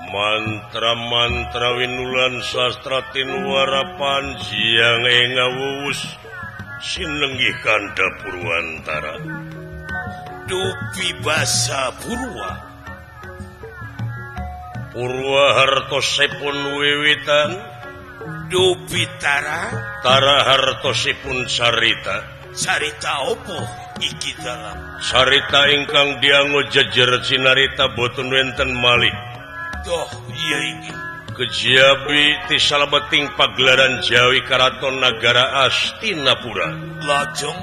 mantra-mantra winulan sastra tinuara panjiang ngawus sinenggih kanda Purwantara dupi basa Purwa hartosipun wiwitan dupi tara hartosipun sarita opo iki dalam sarita ingkang dianggo jejer cinarita boten wenten malih toh iya iki kejabi ti salebeting pagelaran Jawi Karaton Nagara Astinapura lajeng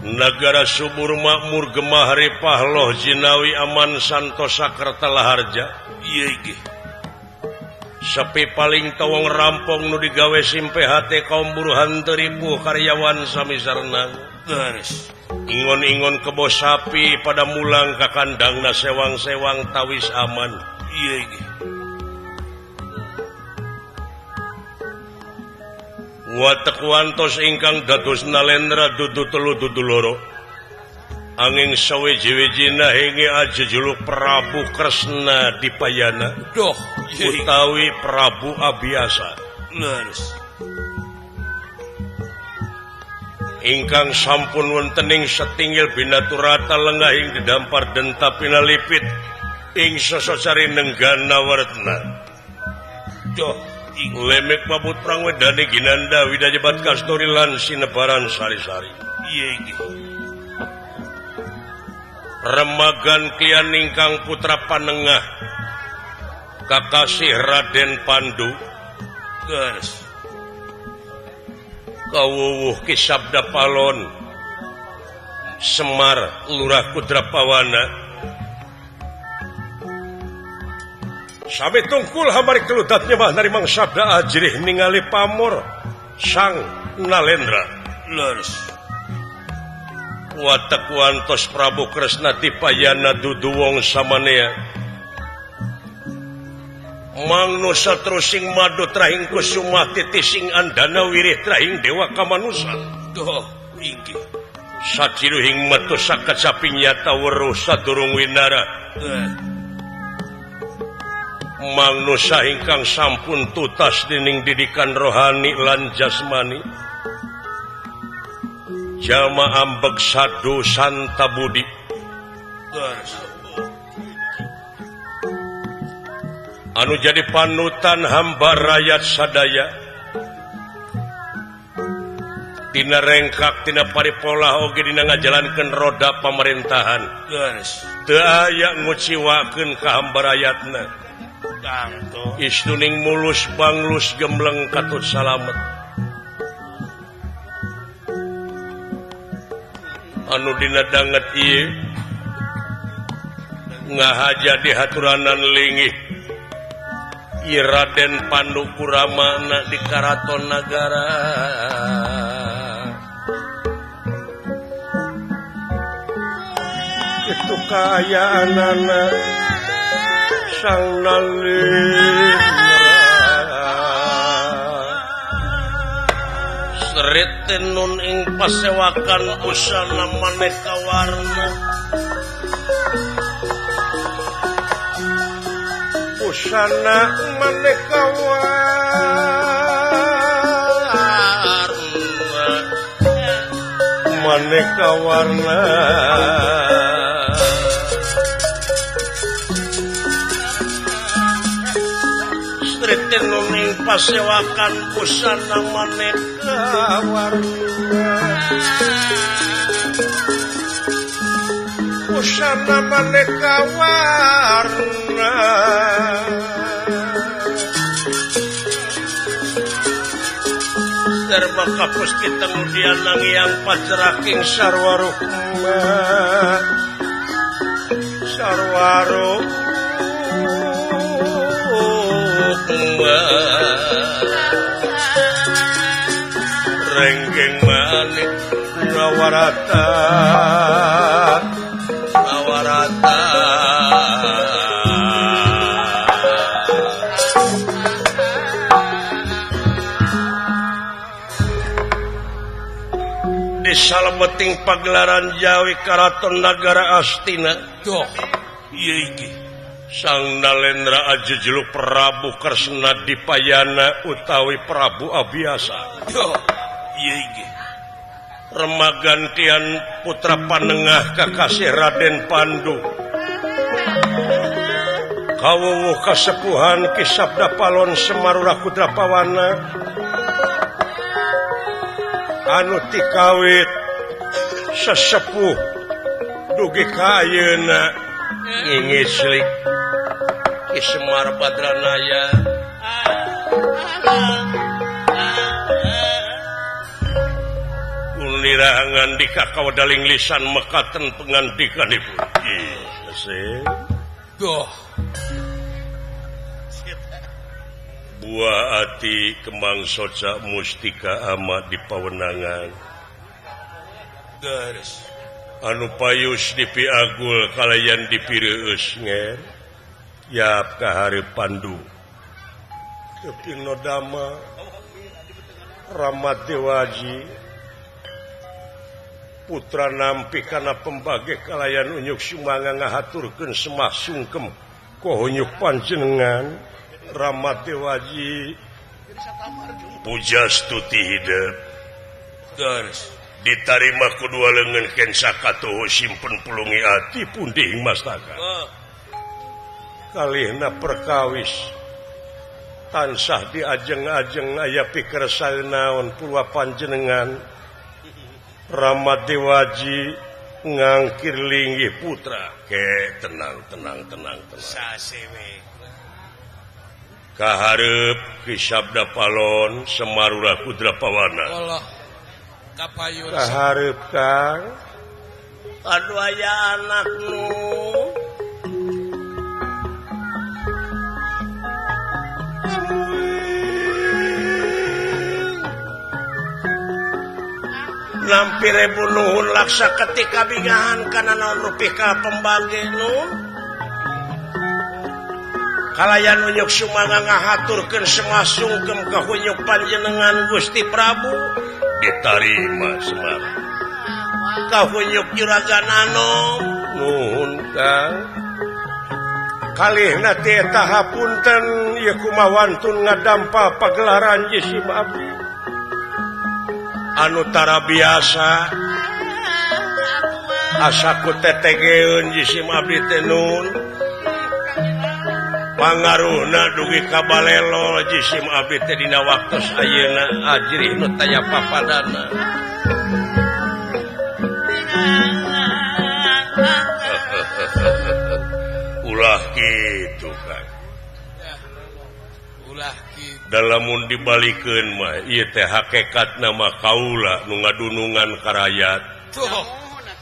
Nagara subur makmur gemahari pahloh jinawi aman santosa kertalaharja iya iki sepi paling tawong rampong nu digawe simpe hate kaum buruhan teripu karyawan sami sarnang garis ingon-ingon kebo sapi pada mulang ka kandangna sewang-sewang tawis aman iya iki watek wantos ingkang dados nalendra dudu telu dudu loro angin sawiji-wijina hingi aja juluk Prabu Kresna Dipayana doh utawi Prabu Abiasa leres ingkang sampun wontening setinggil binaturata lengahing didampar denta pinalipit ing sosocari nenggana wartna doh lemek pabut prang wedane ginanda widajebat kasturi lan sinebaran sari-sari iya iki remagan kian ingkang putra panengah kakasih Raden Pandu garis kawuwuh Ki Sabda Palon Semar Lurah Kudrapawana sabe tungkul hamari keludatnya mah narimang sabda ajrih ningali pamor sang Nalendra leres watak wantos Prabu Kresna Dipayana dudu wong samanea mangno satrusing madu trahing kusuma titising andana wirih trahing dewa kamanusa doh inggih saciluhing metu sakacapi nyata weruh sadurung winara mangno sahingkang sampun tutas dening didikan rohani lan jasmani Jama ambek sadu santa budi anu jadi panutan hamba rakyat sadaya tina rengkak tina paripolah oge dina ngajalankeun roda pamerintahan teu aya nguciwakeun ka hamba rakyatna istuning mulus banglus gembleng katut salamet anu dina danget ieu ngahaja di haturanan linggih ieu Raden Pandu Kuramana di Karaton Nagara itu kayaanana sang Nalendra seriten nun ing pasewakan busana maneka warna busana maneka warna seriten nun ing pasewakan busana maneka busana maneka warna darma kapus kita kemudian nangyang paceraking sarwarukma renggeng manik nawarata di salebeting pagelaran Jawi Karaton Nagara Astina doh iya iki Sang Nalendra aja jeluk Prabu Kresna Dipayana utawi Prabu Abiyasa. Yo, iya inggih. Remagantian putra panengah kakasih Raden Pandu. Kawuwuh kasepuhan Ki Sabda Palon Semarura Kudrapawana. Anu tikawit sesepuh dugi ka ayeuna ngingislik Ki Semar Badranaya. Kulirahangan di kakawadaling lisan mekaten pengandikanipun. Doh. Buah ati kembang soca mustika amat di pawenangan. Garis. Anu payus di piagul kalayan di pireus nger. Yap kaharep Pandu. Tapi nodama Ramat Dewaji putra nampi kana pembage kalayan unyuk sumanga ngahaturkeun semah sungkem kohonyuk panjenengan Ramat Dewaji pujastuti hidup. Garis. Ditarima kedua lengan ken sakatuh simpen pulungi ati punding mastaka. Kalihna perkawis tansah diajeng-ajeng aya pikersal naon pulwa panjenengan Ramat Dewaji ngangkir linggih putra. Ke tenang. Sasewe. Kaharep Ki Sabda Palon Semarura Kudrapawana. Allah. Kapayun. Kaharep Kang. Aduh aya anak nu. Nampi rebu nuhun laksa ketika bingahan kana naon rupika pembage nun. Kalayan unyuk sumanga ngahaturkeun semah sungkem kahunyuk panjenengan Gusti Prabu ditarima Semar. Kahunyuk juragan anom nuhun Kang. Kalihna teh eta hapunten ieu kumawantun ngadampa pagelaran Jisim Abdi. Anu tara biasa asaku tetegeun Jisim Abdi teh nun. Pangaruhna dugi ka balelo Jisim Abdi teh dina waktos ayeuna ajrih nu taya papadana. Ulah kitu Kang. Ulah kitu. Dalamun dibalikeun mah ieu teh hakikatna mah kaula nu ngadunungan ka rakyat. Tuh.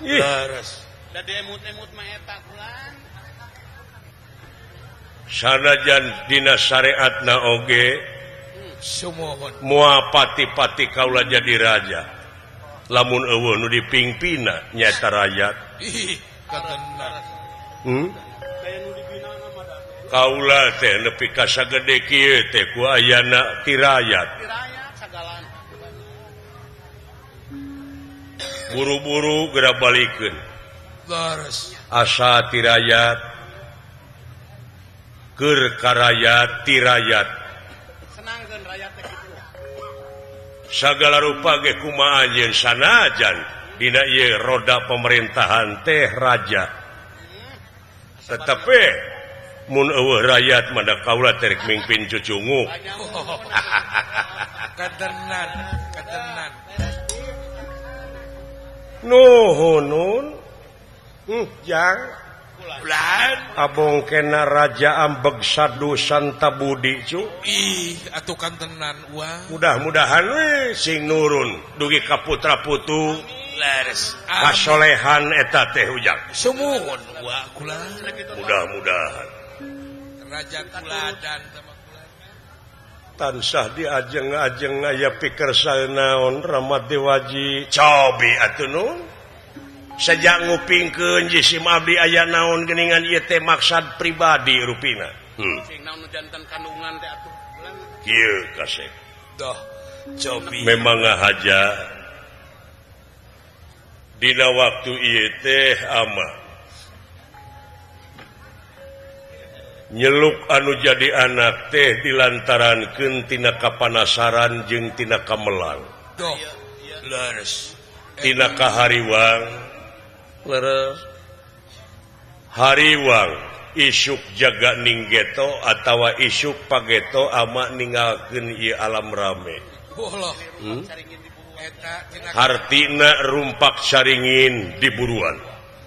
Garis. Da emut-emut mah eta kulan. Sanajan dina syariatna oge Sumohon. moal pati-pati kaula jadi raja. Lamun eueuh nu dipingpina nyaeta rakyat. Ih, katenan. Daya nu dibinana mah da. Kaula teh nepi ka sagede kieu teh ku ayana ti rakyat. Rakyat sagalan. Buru-buru geura balikeun. Garis. Asa ti rakyat keur ka rakyat ti rakyat. Senangkeun rakyat teh kitu. Sagala rupa ge kumaha anjeun sanajan dina ieu roda pemerintahan teh raja. Tetapi mun eueuh rakyat mah da kaula teh rek mingpin cucungu. Katenan. Nuhun. Jang Ulan. abong kena raja ambeg sadu santabudi cu. Ih, atuh kantenan uang. Mudah-mudahan we sing nurun dugi ka putra-putu Lares. kasolehan eta teh ujang. Sumuhun uang kulan. Mudah-mudahan Raja kuladan sama kulan. tansah diajeng-ajeng aya pikersal naon Ramat Dewaji cobi atuh nun. Sejak ngupingkeun Jisim Abdi aya naon geuningan ieu teh maksad pribadi rupina. Sing naon nu janten kandungan teh atuh. Kulan. Kieu kasep. Doh, cobi. Memang ngahaja dina waktu ieu teh ama nyeluk anu jadi anak teh dilantarankeun tina kapanasaran jeung tina kamelang Doh. Leres. tina kahariwang leres hariwang isuk jaga ninggeto atawa isuk pageto ama ninggalkeun ieu alam rame Bolah. Eta tina hartina rumpak saringin diburuan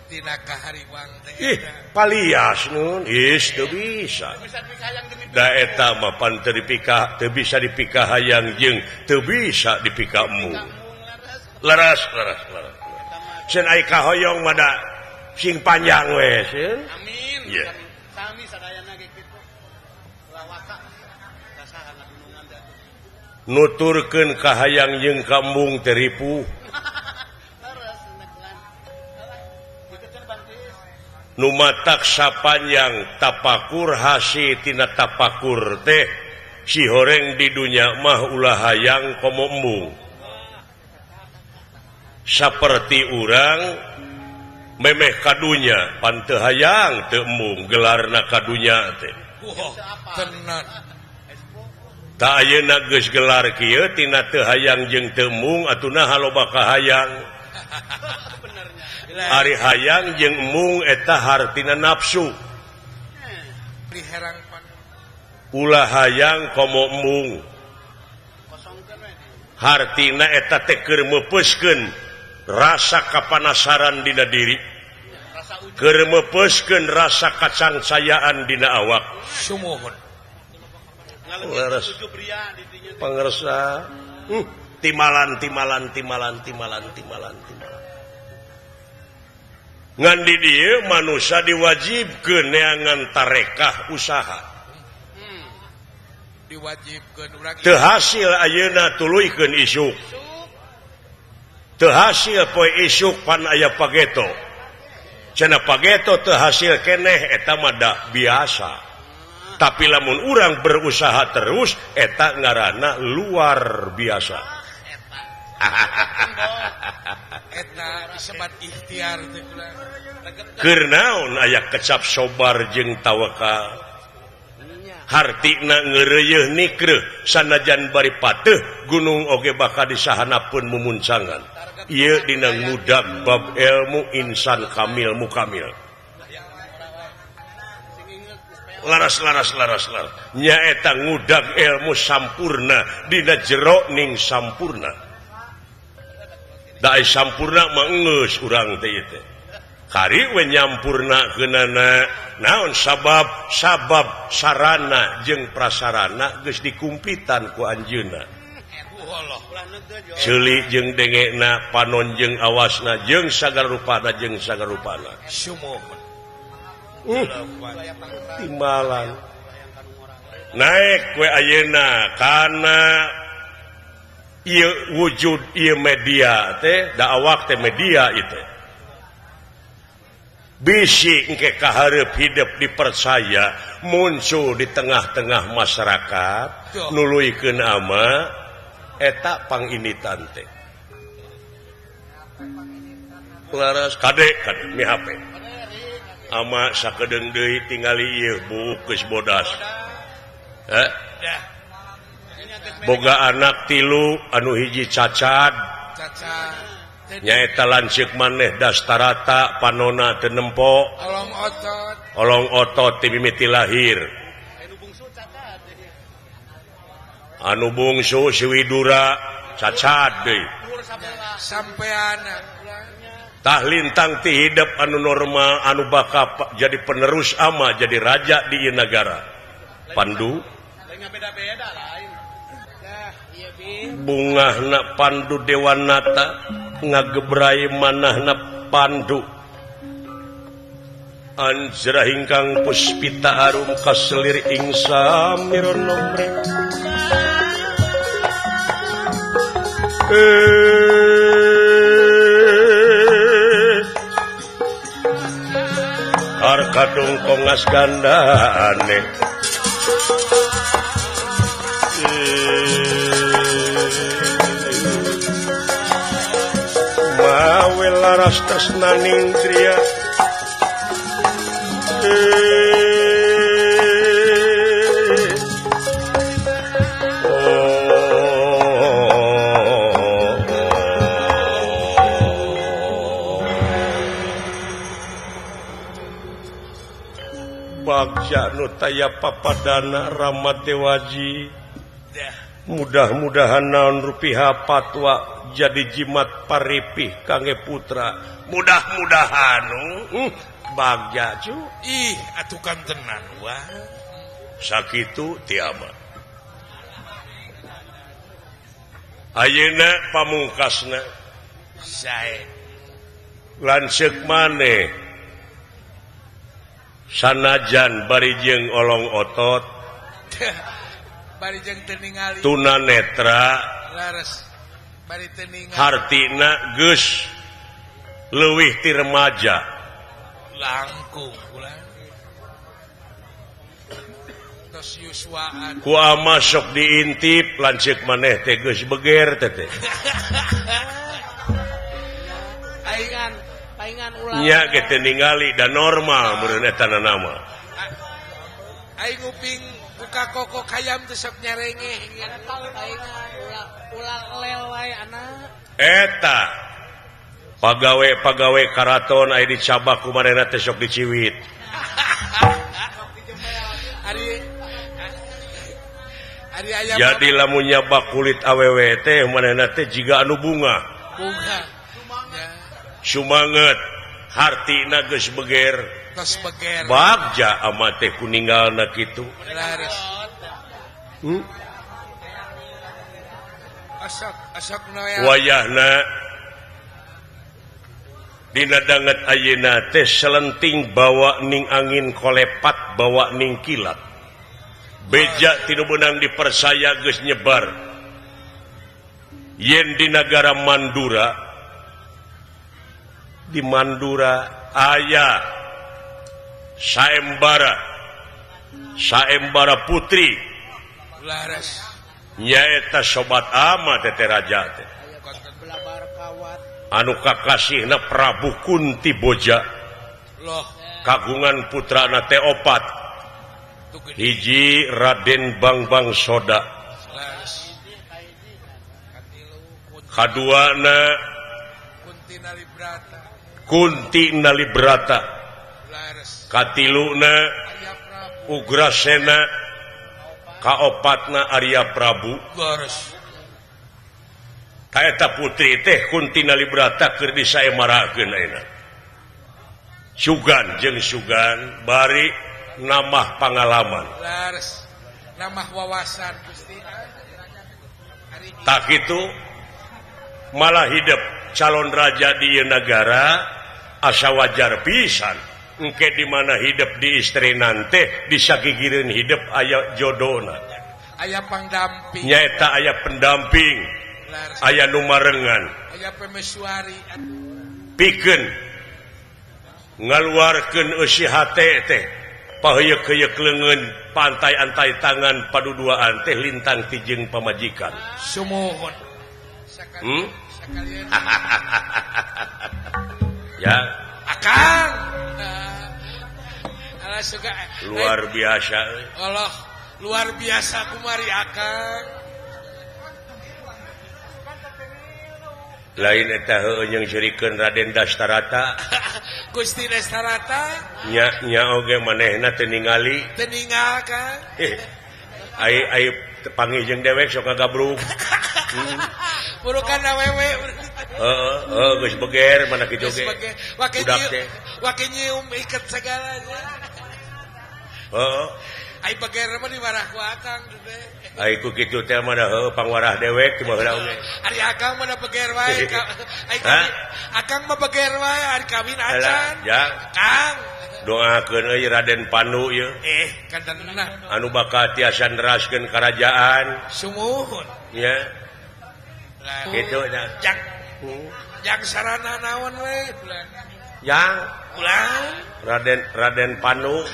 tina kahariwang teh. ih palias nun teu bisa Bisa dikayang demi da eta mah pan teu dipika teu bisa dipika hayang jeung teu bisa dipika emu leres sen ai kahoyong mah da sing panjang we sen amin. Iya. Sami sadayana ge kitu. Lawaka. Rasahan gunungan da. nuturkeun ka hayang jeung ka embung teh ripuh Leres negan. Dikecer bantis. nu matak sapanjang tapakur hasi tina tapakur teh si horeng di dunya mah ulah hayang komo embung saperti urang memeh kadunya pan teu hayang teu embung gelarna kadunya teh Wah, tenan. ta ayeuna geus gelar kieu tina teu hayang jeung teu embung atuna haloba kahayang Benernya. ari hayang jeung embung eta hartina nafsu Di herang pan. ulah hayang komo embung Kosongkeun we. hartina eta teh keur meupeskeun rasa kapanasaran dina diri Rasa ujung keur meupeskeun rasa kacangsayaan dina awak Sumuhun. ngalengit Leres. tujuh pria di dinya. pangersa timalan ngan di dieu manusia diwajibkeun neangan tarekah usaha Diwajibkeun urang teu hasil ayeuna tuluykeun isuk teu hasil poe isuk pan aya pageto cenah pageto teu hasil keneh eta mah da biasa tapi lamun urang berusaha terus eta ngaranna luar biasa eta disebat ikhtiar teh kula. keur naon aya kecap sobar jeung tawakal hartina ngeureuyeuh nikreuh sanajan bari pateuh gunung oge bakal disahanapeun mumuncangan ieu dina ngudag bab ilmu insan kamil mukamil laras nyaeta ngudag ilmu sampurna dina jero ning sampurna da sampurna mah geus urang teh ieu teh kari we nyampurnakeunana naon sabab sarana jeung prasarana geus dikumpitan ku anjeunna Wallah. ceuli jeung dengena panon jeung awasna jeung sagarupana Sumuhun. timalan naik we ayeuna kana ieu wujud ieu media teh da awak teh media itu bisi engke kahareup hidup dipercaya muncul di tengah-tengah masyarakat nuluykeun ama eta panginitan teh laras kade mi HP ama sakedeung deui tingali ieu buuk geus bodas Dah. boga anak 3 anu hiji cacat Caca. nyaeta lanceuk maneh dastarata panona teu nempo Olong otot. olong otot ti mimiti lahir anu bungsu si Widura cacat deui Sampean. tah lintang ti hidup anu normal anu bakal jadi penerus ama jadi raja di ieu nagara Pandu Lainnya beda-beda lain. Nah, iya bin. bungahna Pandu Dewanata ngagebrai manahna Pandu anjrah ingkang puspita arum kaselir ing samiron nomre Arkadung kongas gandane mawe laras tresnaning kriya bagja nu taya papadana Rama Dewaji mudah-mudahan naon rupiah patwa jadi jimat paripih kangge putra mudah-mudahan bagja cu ih atuh kan tenan wah sakitu tiama ayeuna pamungkasna sae lanceuk maneh sanajan bari jeung olong otot bari jeung teu ningali tunanetra laras bari teu ningali hartina geus leuwih ti remaja langkung ulah tos yuswaan ku ama sok diintip lanceuk maneh teh geus beger teh paingan ulah nya ge teu ningali da normal meureun eta nama aing nguping buka koko hayam teh sok nyarengeh paingan ulah lel wae anak eta pagawe karaton aya dicabak kumarena teh sok diciwit ari aya jadi lamun nyabak kulit awewe teh manehna teh jiga anu bunga sumanget hartina geus beger tos beger bagja ama teh kuninggalna kitu laras asok wayahna dina danget ayeuna teh selenting bawa ning angin kolepat bawa ning kilat beja tinu beunang dipersaya geus nyebar yen di negara Mandura di Mandura aya saembara putri laras nyaeta sobat ama teteh raja teh anu kakasihna Prabu Kunti Boja loh kagungan putrana teh opat hiji Raden Bangbang Soda kaduana Kunti Nalibrata katiluna Ugrasena kaopatna Arya Prabu kaeta putri teh Kunti Nalibrata keur disaemarakeun ayeuna sugan jeung sugan bari namah pangalaman namah wawasan Gusti tak kitu malah hidup calon raja di negara asa wajar pisan engke di mana hidup di istri nante disagigireun hidup aya jodona aya pangdamping nyaeta aya pendamping aya nu marengan aya pemesuari pikeun ngaluarkeun eusi hate teh paheuyeuh-heuyeuh leungeun pantai-antai tangan paduduaan teh lintang ti jeung pamajikan sumuhun ya akang luar biasa Allah luar biasa kumari akang lain eta heueuh jeung sirikeun Raden Dastarata Gusti Dastarata nya oge manehna teu ningali Kang ai panggih jeung dewek sok ngagabrug burukan awewe geus beger mana kitu ge budak teh wake nyium iket segalanya ai beger mah dimarah ku akang teh ai ku kitu teh mah pangwarah dewek mah heula oge ari akang mah beger wae akang mah beger wae ari kawin acan ya Kang doakeun euy Raden Panu ieu kantenna anu bakal tiasa neraskeun karajaan sumuhun ya kitu nya yang sarana naon we yang ulang Raden Panu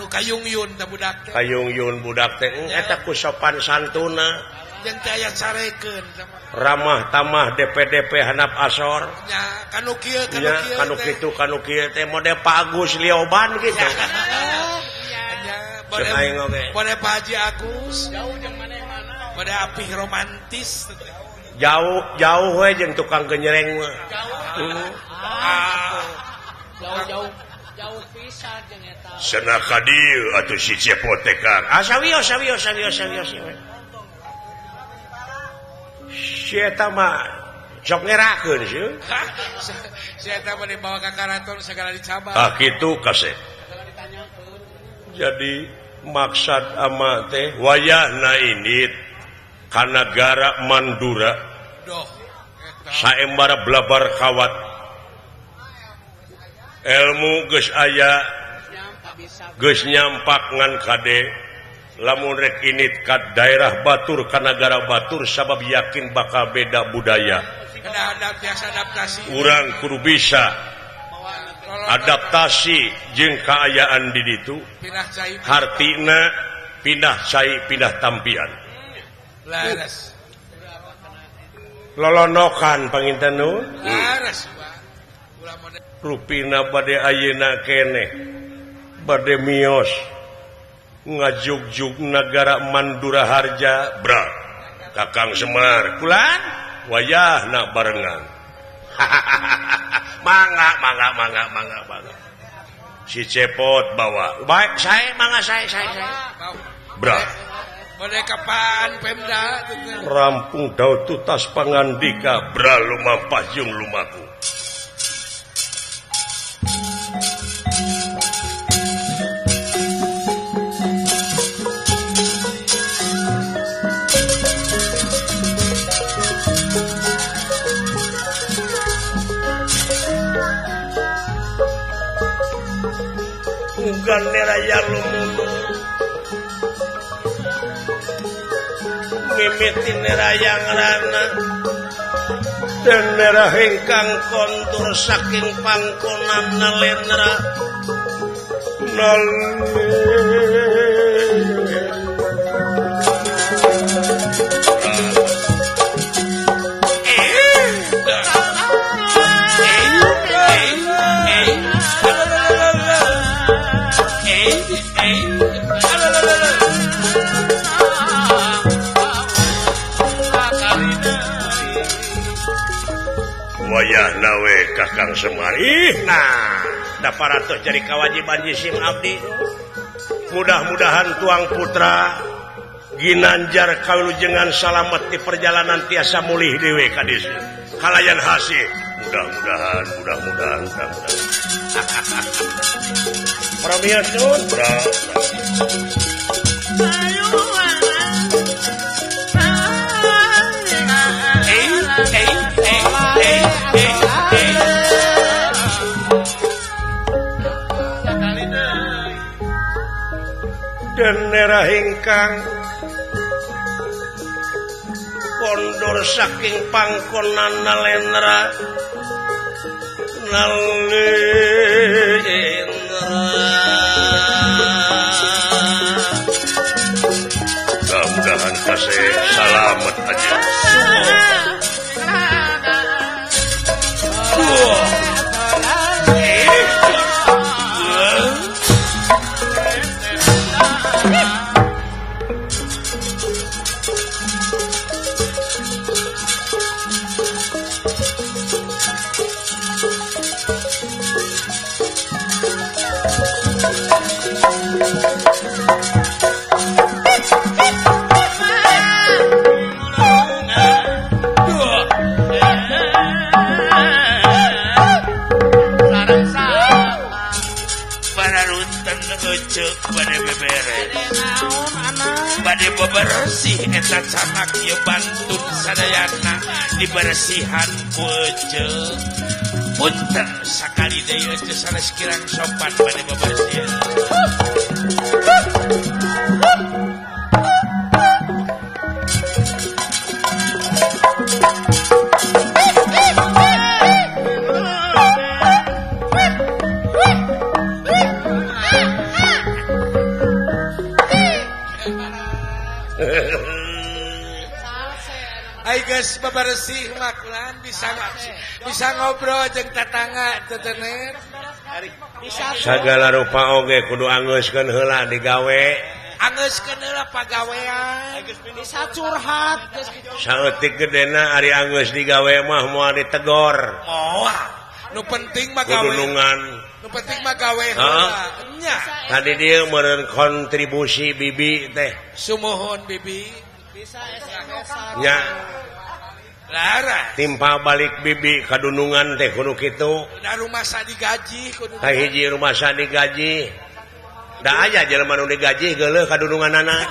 kayung-yun teh budak teh kayung-yun budak teh eta ku sopan santuna jeung teh aya carekeun ramah tamah DP handap asor nya kanu kieu kanu kieu teh mode Pak Agus Lioban gitu Bode Pak Haji Agus jauh jeung maneh-maneh bode apih romantis jauh we jeung tukang genyereng mah jauh jauh pisan jeung eta cenah ka dieu atuh si Cepot teh Kang sawios si eta mah sok ngerakeun sih si eta mah dibawa ka karaton segala dicabar kitu kasep jadi maksud ama teh wayahna ini ka nagara Mandura doh saembara blabar kawat ilmu geus aya geus nyampak ngan kade lamun rek init ka daerah batur ka nagara batur sabab yakin bakal beda budaya adaptasi urang kudu bisa adaptasi jeung kaayaan di ditu hartina pindah cai pindah tampian laras lolonokan panginten nu laras rupina bade ayeuna keneh bade mios ngajugjug nagara Mandura Harja bra Kakang Semar kulan wayahna barengan mangga si Cepot bawa baik saya mangga saya bra bade kapaan Pemda rampung daud tutas pangandika bra lumampah jeung lumaku ugan neraya lumundur mimitin neraya ngerana dan nerah hengkang kontur saking pangkonan nalendra wayah nawe Kakang Semar nah daparatos jadi kewajiban jisim abdi mudah-mudahan tuang putra ginanjar kawilujengan salamet di perjalanan tiasa mulih dewe kadis kalayan hasih mudah-mudahan Pramios nun dan nerah hingkang kondor saking pangkonan nalendra mudah-mudahan kasih salamet aja bade bebersih eta canak ieu bantun sadayana dibersihan ku eceuk punten sakali deui teh sanes kirang sopan bade bebersih Ai geus bebersih makulan bisa ngobrol jeung tatangga teu tener sagala rupa oge kudu angeuskeun heula digawe angeuskeun heula pagawean bisa curhat geus kitu saeutik gedena ari angeus digawe mah moal ditegor moal nu penting mah kudu gawe nungan nu penting mah gawe Heeh. heula nya tadi dia meureun kontribusi bibi teh sumohon bibi Bisa SMS-an. nya laras timpa balik bibi kadunungan teh kudu kitu da rumah sa digaji kudu tah hiji rumah sa digaji da aya jelema nu digaji geuleuh kadununganana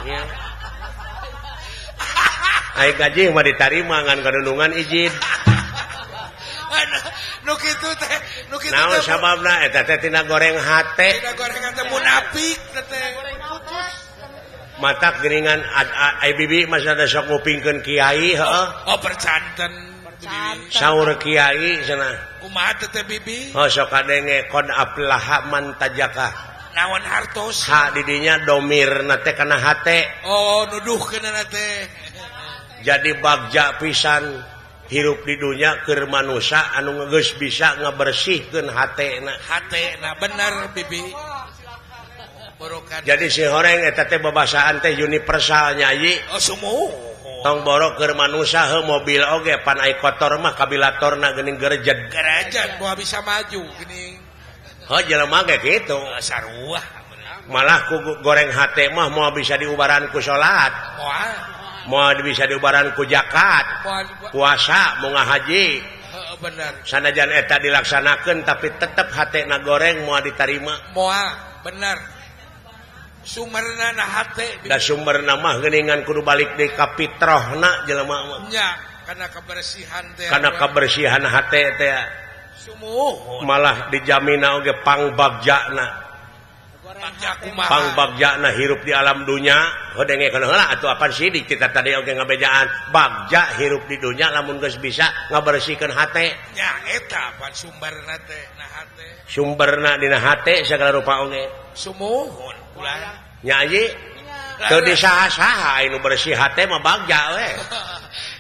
nya ai gaji mah ditarima ngan kadunungan izin nu kitu teh naon sababna eta teh tina goreng hate tidak gorengan teh munafik teh matak geuningan ai bibi masa da sok ngupingkeun kiai heueuh oh percanten bibi saur kiai cenah kumaha teh bibi oh sok kadenge qad aflaha man tajaka naon hartos ha di dinya domirna teh kana hate oh nuduhkeunna teh jadi bagja pisan hirup di dunia keur manusia anu geus bisa ngabersihkeun hatena hatena bener bibi borokan jadi si horeng eta teh babasaan teh universal nyai oh sumuh tong borok keur manusia heuh mobil oge pan ai kotor mah kabilatorna geuning gerejed gerejed moal bisa maju geuning heuh jelema ge kitu saruah malah ku goreng hate mah moal bisa diubaran ku salat moal bisa diubaran ku zakat puasa moal ngahaji bener sanajan eta dilaksanakeun tapi tetep hatena goreng moal ditarima moal bener sumberna na hate da sumberna mah geuningan kudu balik deui ka fitrahna jelema mah nya kana kebersihan teh kana kebersihan hate teh sumuh malah dijamina oge pangbagjana pangbagjana hirup di alam dunya hodenge kana heula atuh apaan sih kita tadi oge ngabejaan bagja hirup di dunya lamun geus bisa ngabersihkeun hate nya eta pan sumberna teh na hate sumberna dina hate sagala rupa oge sumuhun ulah nya aji teu disaha-saha anu bersih hate mah bagja we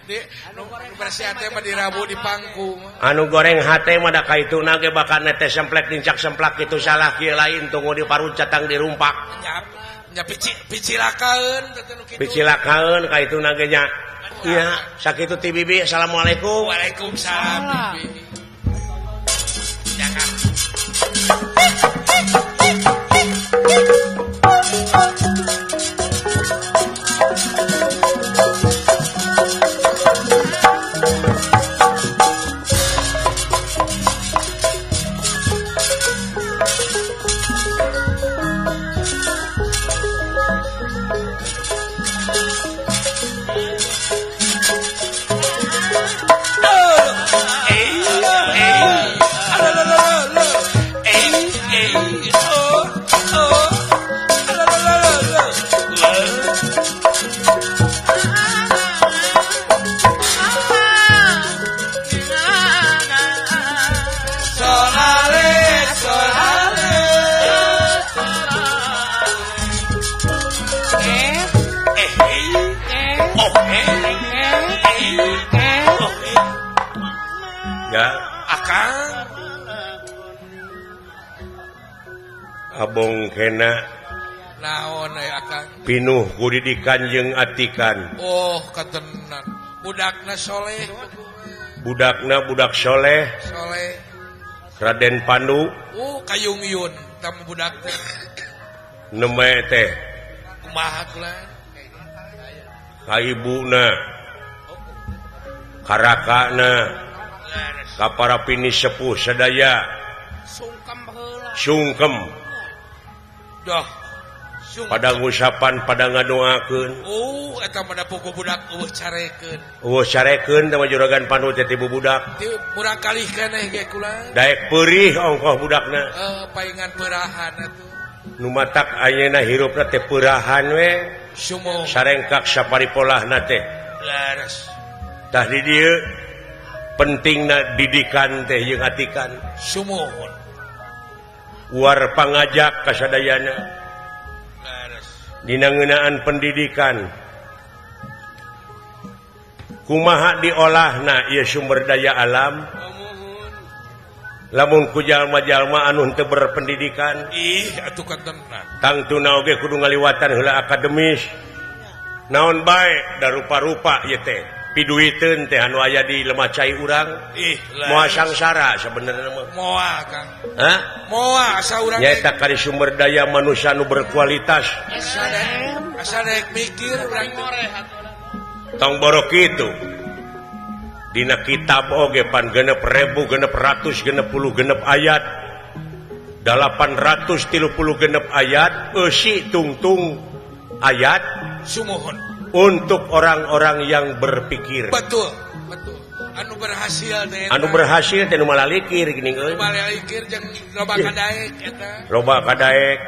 di nu bersih hate mah dirabu di pangku anu goreng hate mah da kaituna ge bakal nete semplek dincak semplak kitu salah kieu lain tunggu di parut catang dirumpak nya picilakeun teh nu kitu picilakeun kaituna ge nya iya sakitu ti bibi assalamualaikum waalaikumsalam bibi jangan abong kena naon akang pinuh ku didikan jeung atikan oh katenan budakna soleh budak soleh Raden Pandu kayung yun tamu budak teh neme teh kumaha kula ka ibuna karakana ka para pini sepuh sadaya sungkem dah pada ngusapan pada ngadoakeun eta mah pokok budak carekeun carekeun teh juragan Pandu teh ti budak ti murang kalih keneh ge kula daek peurih ongkoh budakna paingan peurahan atuh nu matak ayeuna hirupna teh peurahan we sumoh sarengkak saparipolahna teh laras tah di dieu pentingna didikan teh jeung atikan sumuhun war pangajak kasadayana dina ngeunaan pendidikan kumaha diolahna ieu sumber daya alam lamun ku jalma-jalma anu teu berpendidikan atuh katenna tangtuna oge kudu ngaliwatan heula akademis naon bae da rupa-rupa ieu teh piduiteun teh anu aya di lemacai urang moal sangsara sebenarnya mah moal Kang hah moal asa urang nyaeta kali sumber daya manusia anu berkualitas asa daek mikir urang tong borok kitu dina kitab oge pan genep ribu genep ratus genep puluh genep ayat 830 genep ayat eusi tungtung ayat sumuhun untuk orang-orang yang berpikir betul anu berhasil teh nu malalikir geuning euy malalikir jeung loba kadaek eta loba kadaek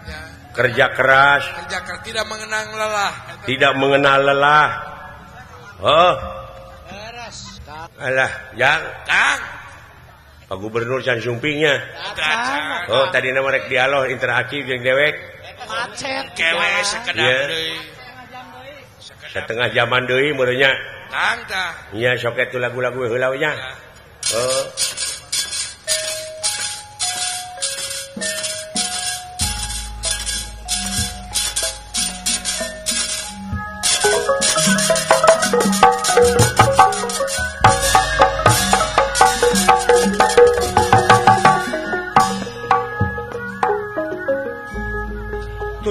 ya. kerja keras tidak mengenal lelah oh alah yang Kang Pak Gubernur can sumpingnya oh tadi nama rek dialog interaktif jeung dewek macet kewe sakedap deui setengah zaman deui meureun nya Kang tah nya sok atuh lagu-lagu heula nya oh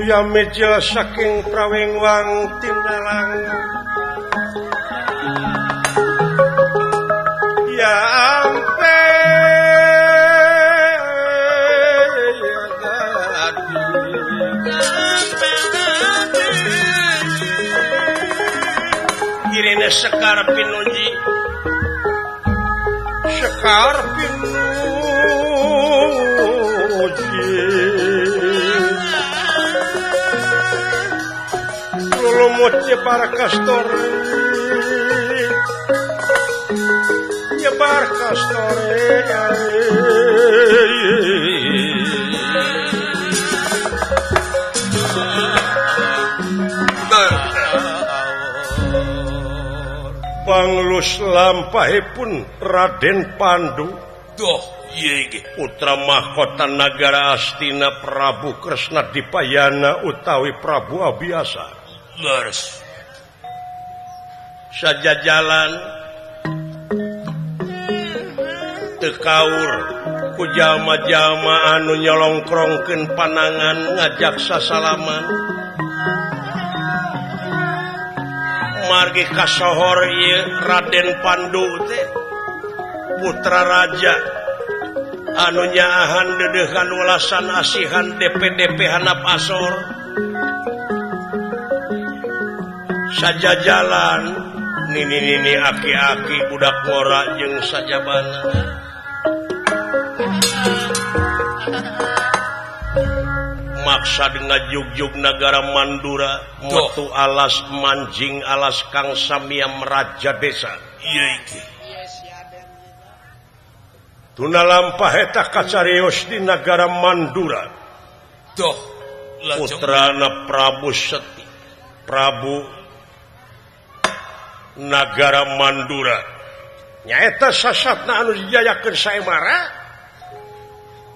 tuya meja saking prawengwang tindalang ya ampe kirene sekar pinuji sekar pinuji lulumut nyebar kastor panglus lampahipun Raden Pandu doh ieu ge putra mahkota nagara Astina Prabu Kresna Dipayana utawi Prabu Abiasa leres saja jalan tekaur ku jalma-jalma anu nyolongkrongkeun panangan ngajak sasalaman margi kasohor ieu Raden Pandu teh putra raja anu nyaahan deudeuhan welasan asihan DP-DP hanap asor saja jalan nini aki-aki budak ngora jeung sajabana maksad ngajugjug nagara Mandura metu alas manjing alas Kang Samiam Raja Desa ieu ge tuna lampah eta kacarios di nagara Mandura doh putrana Prabu Seti Prabu nagara Mandura nyaeta sasatna anu dijayakeun saemara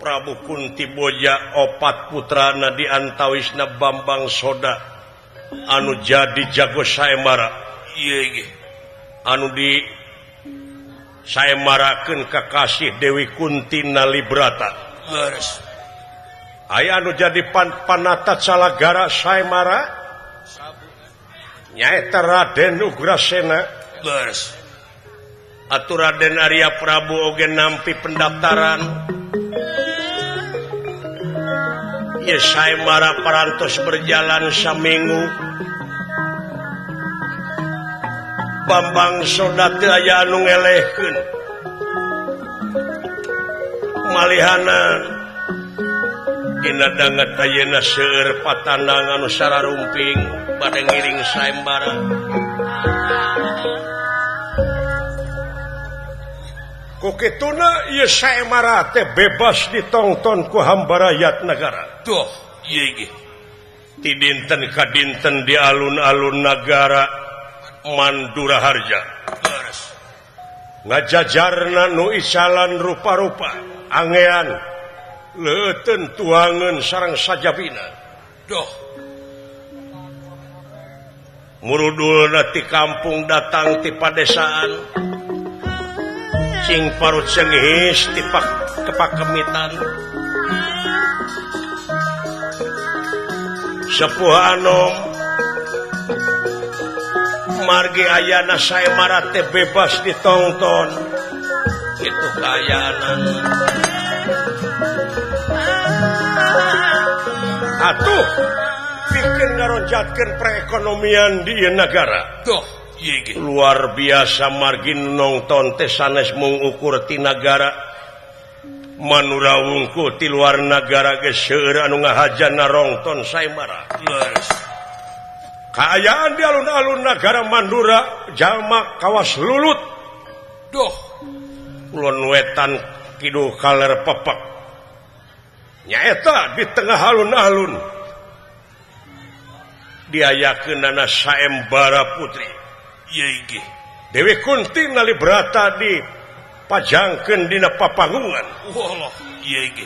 Prabu Kunti Boja opat putrana diantawisna Bambang Soda anu jadi jago saemara ieu ge anu di saemarakeun kakasih Dewi Kunti Nalibrata leres aya anu jadi panata salagara saemara nyaeta Raden Ugrasena leres atuh Raden Arya Prabu oge nampi pendaftaran ieu saemara parantos berjalan saminggu Bambang Soda teu aya anu ngelehkeun malihana dina danget ayeuna seueur patandang anu sararumping bade ngiring saembara kukituna ieu saemara teh bebas ditongton ku hamba rakyat negara doh ieu ge ti dinten ka dinten di alun-alun nagara Mandura Harja leres ngajajarna nu isalan rupa-rupa angean leuteun tuangeun sareng sajabina doh murudul ti kampung datang ti padesaan sing parut sengis ti kepakemitan sepuh anom margi ayana saya marate bebas ditonton itu kayanan atuh bikin ngaronjatkeun perekonomian di negara Duh, ieu ge. luar biasa margi nongton teh sanes mengukur ti negara manura wungkul ti luar negara geus seueur anu ngahajan narongton saemara Leres. kaayaan di alun-alun negara Mandura jalma kawas lulut Duh, kulon wetan kidul kaler pepek nyaeta di tengah alun-alun diayakeunana saembara putri ieu ge. Dewi Kunti nalibrata di pajangkeun dina papangungan Wallah, ieu ge.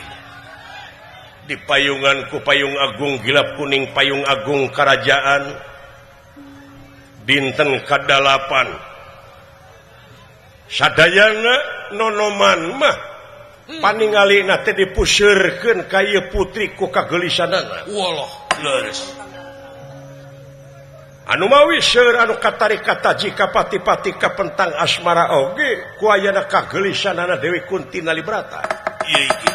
di payungan ku payung agung gilap kuning payung agung kerajaan dinten kadalapan sadayana nonoman mah paningalina teh dipuseureun ka ieu putri ku kagelisanana Wallah, leres. anu mawi seueur anu katarik kataji ka pati-pati kapentang asmara oge ku ayana kagelisanana Dewi Kunti nalibrata Ieu ge.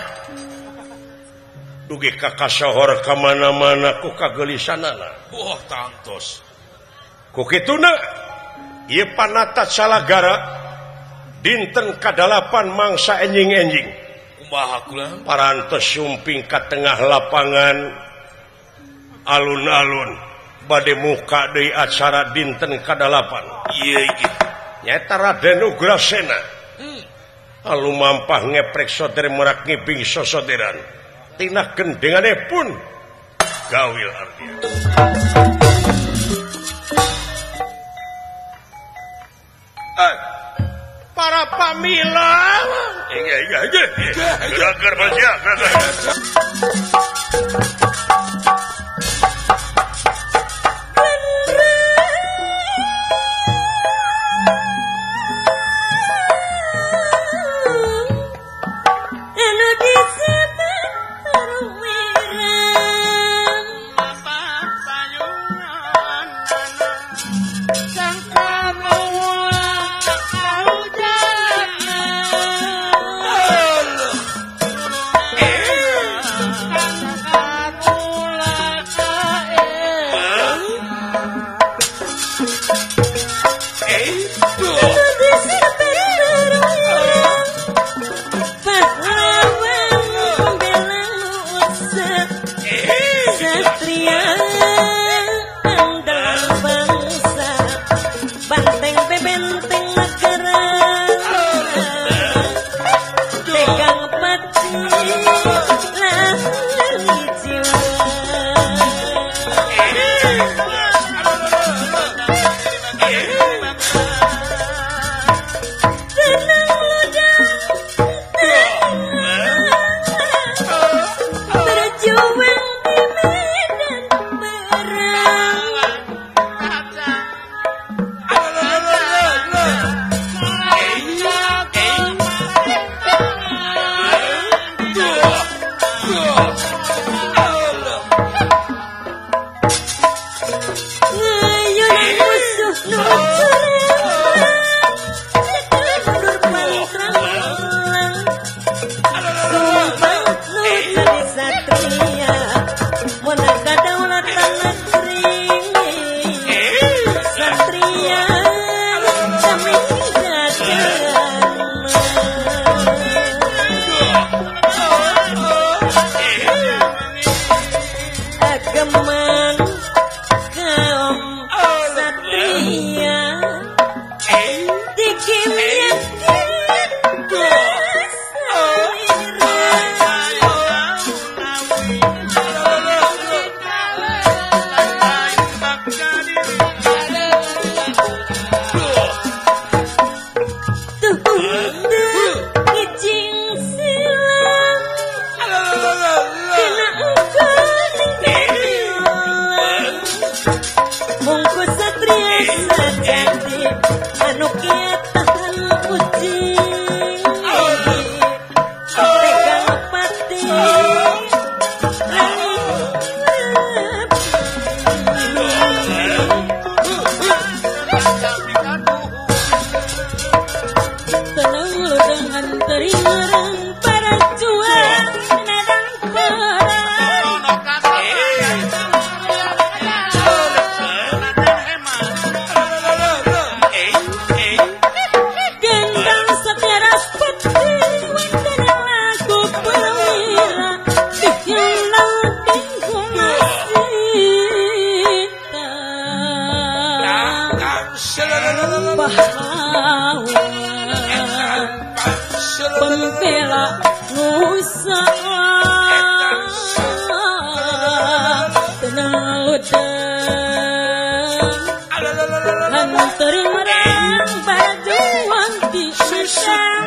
dugi ka kasohor ka mana-mana ku kagelisanana Wah, tangtos. ku kituna ieu panata salagara dinten kadalapan mangsa enjing-enjing Kumaha kula? parantos sumping ka tengah lapangan alun-alun bade muka deui acara dinten kadalapan Ieu ge. nyaeta Raden Ugrasena alu mampah ngeprek soder merak ngiping sosoderan tina gendenganepun gawil ardia para pamila iya gerak baja bela nusa tenang udang hantar merang berjuang di sesang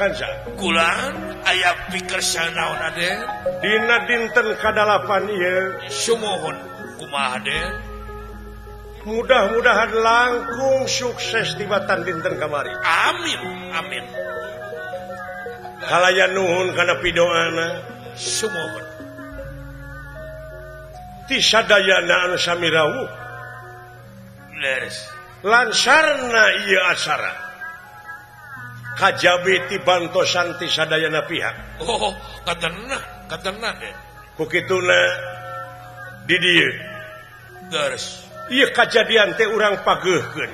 kanca Kulan aya pikersana naon Aden dina dinten kadalapan ieu sumohon kumaha Aden mudah-mudahan langkung sukses tibatan dinten kamari amin amin kalaya nuhun kana pidoana sumohon ti sadayana anu sami rawuh leres lansarna ieu acara kajabe ti bantosan ti sadayana pihak oh katenah Aden ku kituna di dieu leres ieu kajadian teh urang pageuhkeun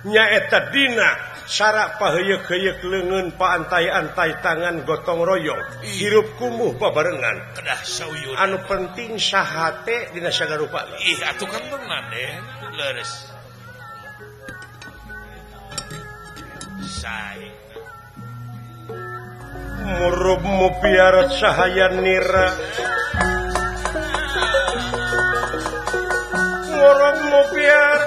nyaeta dina sara paheuyeuh-heuyeuh leungeun paantai-antai tangan gotong royong hirup kumuh babarengan kedah sauyun anu penting saha teh dina sagarupana ih atuh kan tenan Aden leres say murub mupiar cahaya nira murub mupiar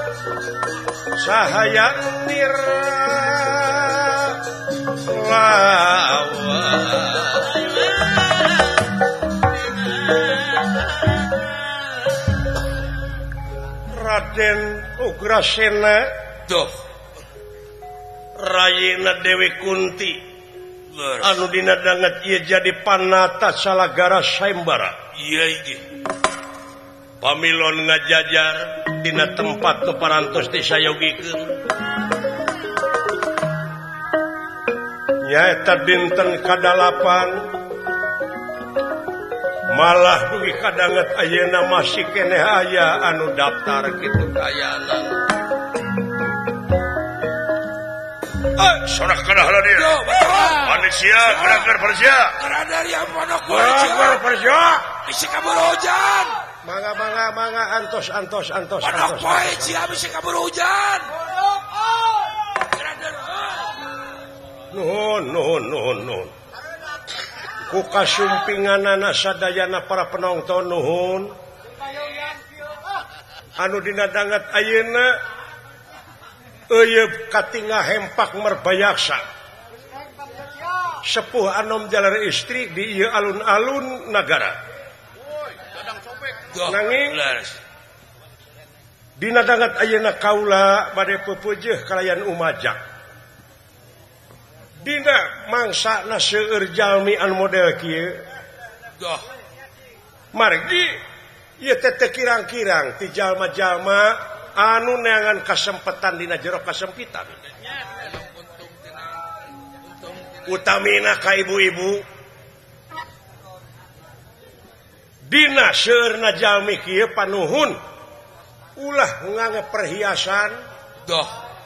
cahaya nira lawa Raden Ugrasena doh Rayina Dewi Kunti anu dina danget ieu jadi panata salagara sayembara iya ieu pamilon ngajajar dina tempat nu parantos disayogikeun nyaeta dinten kadalapan malah dugi kadanget ayeuna masih keneh aya anu daftar kitu kayanan sorak kadahlah dia manusia gerakar Persya kerada yang pondok gerakar Persya bisa kabur hujan mangga antos pondok poe cia bisa kabur hujan nuhun ku kasumpinganana sadayana para penonton nuhun anu dina danget ayeuna eueuh katinga hempak merbayaksa sepuh anom jalar istri di ieu alun-alun nagara nanging dina danget ayeuna kaula bade pepeujeeh kalayan umajak dina mangsana seueur jalmi anu model kieu margi ieu teh kirang-kirang ti jalma-jalma anu neangan kasempetan dina jero kasempitan utamina ka ibu-ibu dina seueurna jalmi kieu panuhun ulah ngangge perhiasan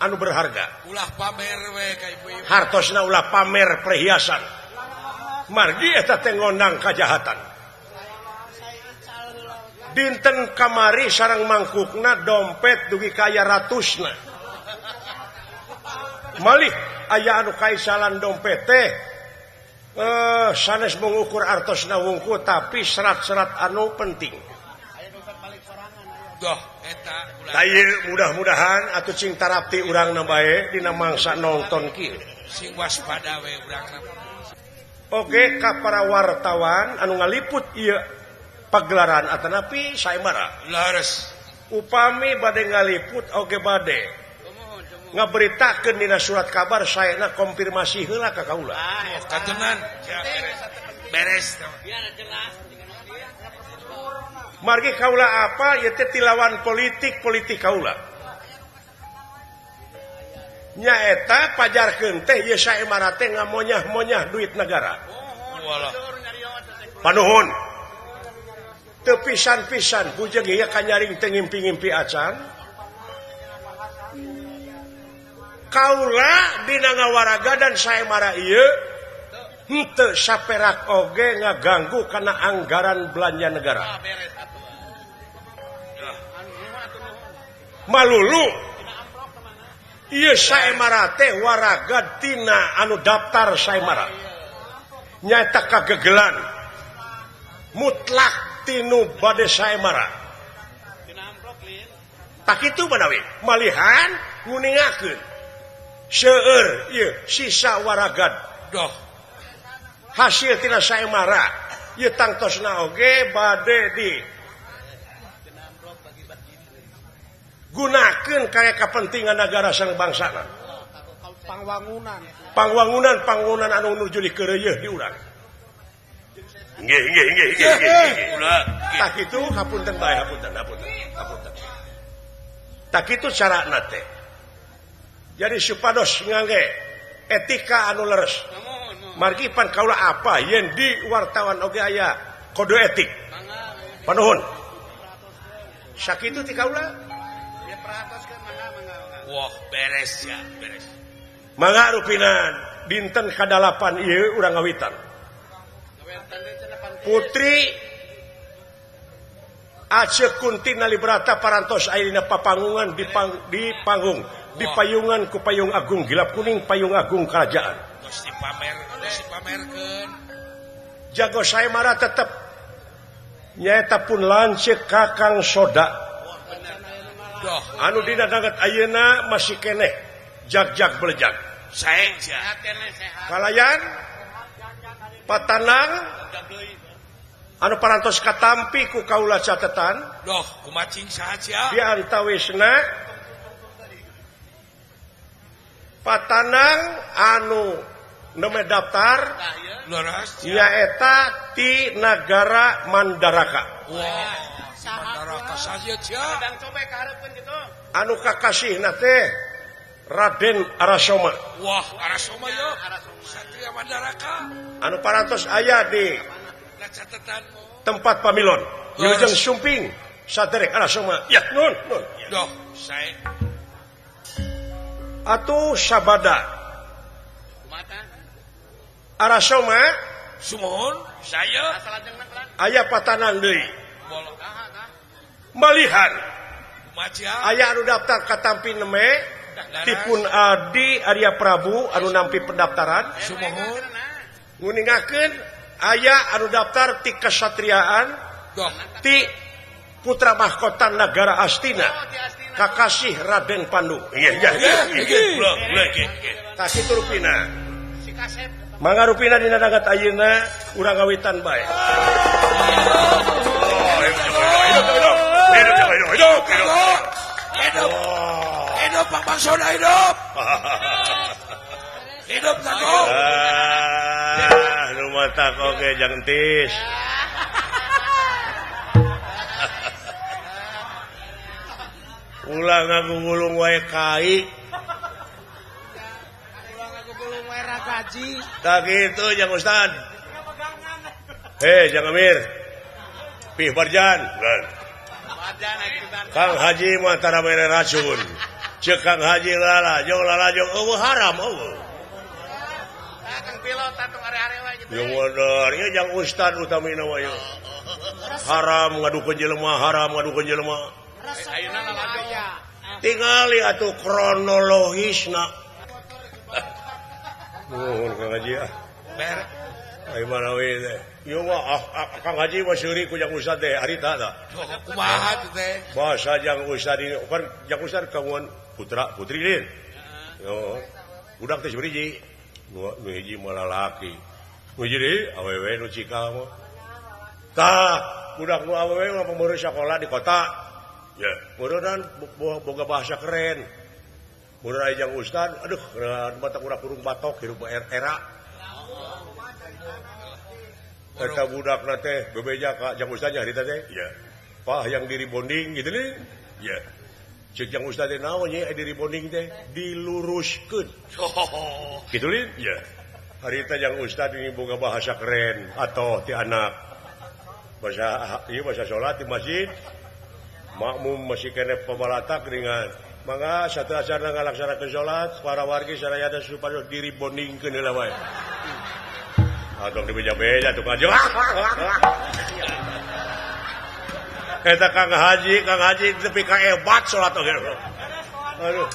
anu berharga ulah pamer we ka ibu-ibu hartosna ulah pamer perhiasan margi eta teh ngondang kajahatan. Dinten kamari sareng mangkukna dompet dugi kaya ratusna. Malih aya anu kaisalan dompet teh sanes mengukur artosna wungkul tapi serat-serat anu penting. Doh eta Tayeu mudah-mudahan atuh cing tarapti urangna bae dina mangsa nonton kieu. sing waspada we urangna. Oge ka para wartawan anu ngaliput ieu pagelaran atanapi saemara. Lares. Upami bade ngaliput oge bade ngaberitakeun dina surat kabar saena konfirmasi heula ka kaula. Katenan. Beres. Margi kaula apa ieu teh tilawan politik kaula. Nyaeta pajarkeun teh ieu saemara teh ngamonyah-monyah duit negara. Walah. Panuhun. Teu pisan-pisan bujeng ieu kanyaring teh ngimpi-ngimpi acan. Kaula dina ngawaraga dan saemara ieu henteu saperak oge ngaganggu kana anggaran belanja negara. Malulu ieu saemara teh waraga tina anu daftar saemara. Nyaeta kagegelan mutlak tinu bade saemara. Tak itu banawi malihan nguningakeun seueur ieu sisa waragad. Doh. Hasil tina saemara ieu tangtosna oge bade di gunakeun kaya kepentingan negara sareng bangsana. Pangwangunan anu nuju dikeureuh di urang. Nggih. Tak kitu hapunten bae hapunten. Tak kitu carana teh. Jadi supados ngangge etika anu leres. Margi pan kaula apa yen di wartawan oge aya kode etik. Panuhun. Sakitu ti kaula. Wah, beres ya, beres. Mangga rupina dinten kadalapan ieu urang ngawitan. Putri Aceh Kunti Nalibrata parantos aya dina papangungan di panggung dipayungan ku payung agung gilap kuning payung agung kerajaan. Geus dipamerkeun. Jago saemara tetep nyaeta pun lanceuk Kakang Soda. Doh, Anu dina daget ayeuna masih keneh jag-jag belejag. saeng sia. Kalayan patanang anu parantos katampi ku kaula catetan Doh, kumacing saja. di antawisna patanang anu neme daftar Laras. nyaeta ti negara Mandaraka. Wah, Mandaraka saja sia. Anu kakasihna teh Raden Arasoma. Wah, Arasoma yo. Satria Mandaraka. Anu parantos aya di Catetanmu. tempat pamilon Wilujeng Sumping saderek Arasoma. Ya, nun. Doh, saeng. Atuh sabada Arasoma Sumohun, saya. aya patanang deui. Bolong. Malihan Maja. aya anu daftar katampi neme tipun Adi Arya Prabu anu nampi pendaftaran. Sumohun. Nguningakeun aya anu daftar ti kasatriaan Doh. ti putra mahkota negara Astina kakasih Raden Pandu. Iya. Tah kitu rupina. Mangga rupina dina dagat ayeuna urang ngawitan bae. Hidup Pak Bangsoda hidup. Hidup Tako. Nu mata oge jang entis. Ulah ngagulung wae kai. Tak gitu jang Ustad. Jang Amir. Pih Barjan. Kang Haji mah tara mere racun. Ceuk Kang Haji lala jong eueuh haram eueuh. Kang pilot kota tong are-are wae gitu. Ya bener, ya jang ustad utamina wae. Haram ngadukeun jelema, Ayeuna lalajong. Tingali atuh kronologisna. Nuhun Kang Haji ah. Ber. Ai mana we teh. Ieu mah Kang Haji mah seuri ku jang ustad teh harita tah. Kumaha teh? Bahasa jang ustad ini kan jang ustad kawan putra putri din. Yo. Budak teh seberiji. Nu hiji mah lalaki. Nu hiji deui awewe nu cikal mah. Tah, budak nu awewe mah pemburu sekolah di kota. Ya, mudah-mudahan boga bahasa keren. Mudah jang ustad, aduh, mata urang kurung batok hirup era. Eta budakna teh bebeja ka jang ustad nya harita teh. Ya. Pah yang diri bonding gitu nih. Ya. Cek jang ustad teh naon nya diri bonding teh diluruskeun. Gitu lin? Ya. Harita jang ustad ini boga bahasa keren atau ti anak. Bahasa salat di masjid. Makmum masih kena pembalatak dengan mangga satu acarana ngalaksanakeun salat para wargi saraya supaya diri bondingkeun heula wae. Atong dibeja-beja tukang aja. Eta Kang Haji tepi ka hebat salat oge. Aduh.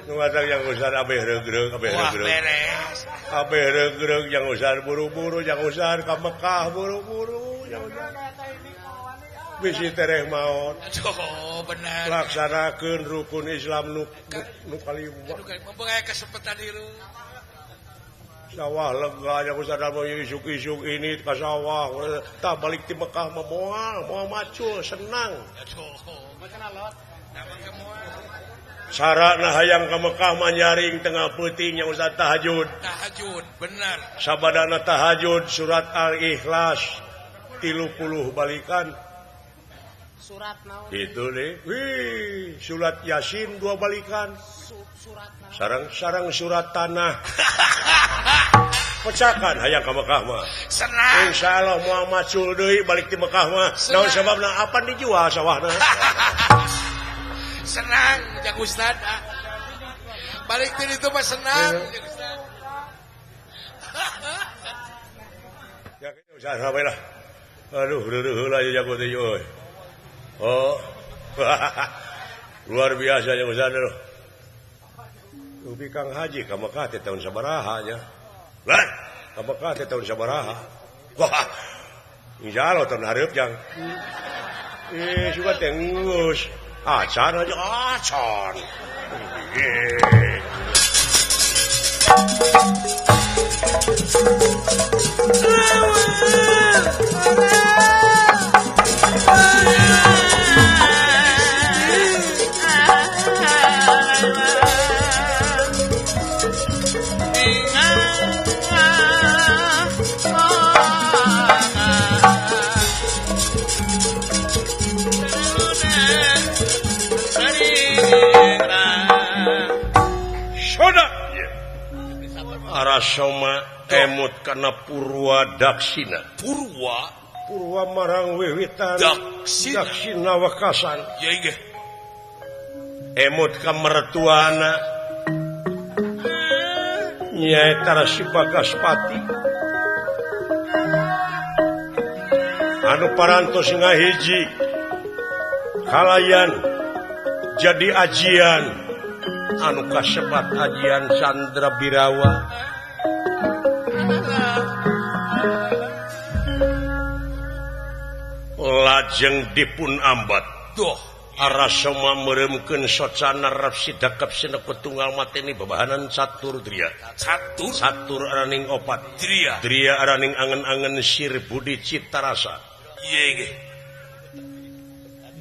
Nu ngadang yang usah abe regreg. Wah, beres. Abe regreg yang usah buru-buru, yang usah ka Mekah buru-buru. Bisi tereh maot. Oh, benar. Laksanakeun rukun Islam nu kalima. Mumpung aya kesempatan hirup. Sawah lega yang usah dalem isuk-isuk ini ka sawah. Tah balik ti Mekah mah moal macul senang. Sarana hayang ka Mekah mah nyaring tengah peuting yang usah tahajud. Tahajud, benar. Sabadana tahajud surat Al-Ikhlas 30 balikan. Surat naon? Itu deh. Wih, surat Yasin 2 balikan. Surat naon? Sarang surat tanah. Pecakan hayang ka Mekah mah. Senang. Insyaallah moal macul deui balik ti Mekah mah. Naon sababna apan dijual sawahna. Senang jang ustad. Balik ti ditu mah senang. Ya usah sampai lah. Aduh, heula jago teh euy. Oh. Luar biasa yang usah dulu. Upi Kang Haji ka Mekah teh tahun sabaraha nya. Lah, ka Mekah teh tahun sabaraha. Wah. Insyaallah tahun hareup jang. Suka teh ngeus. Acan aja acan. Arasoma emut kana Purwa Daksina. Purwa marang wiwitan Daksina wakasan. Ya inggih. Emut ka mertuana Nyai Tarasi Bagaspati. Anu parantos ngahiji kalayan jadi ajian anu kasebat ajian Candra Birawa. Lajeng dipun ambat. Duh, Arasoma meremkeun socana rapsida kapsina petunggal mateni babahanan catur dria. Catur araning opat. Dria araning angen-angen sir budi cipta rasa. Ieu ge.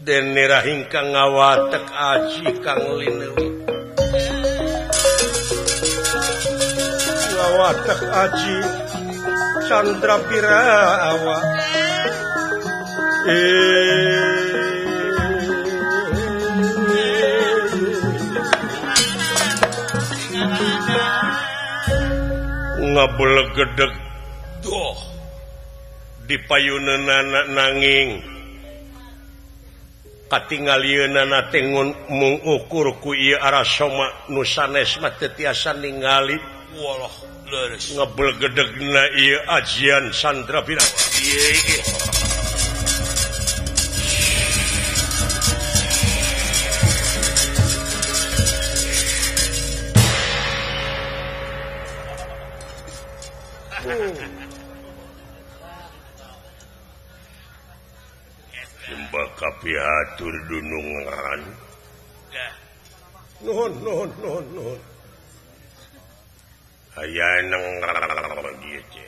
Dene rahing kang ngawatek aji kang linewi. Ngawatek aji Candra Birawa. Ngabelegedeg Duh, di payuneunana nanging katingalieunana tengun mengukur ku ieu Arasoma nu sanes mah teu tiasa ningali Walah, leres. ngebelgedegna ieu ajian Sandra Birawa. Ieu. Jemba kapiatur dunungan. Nuhun. Aya nang dieu ce.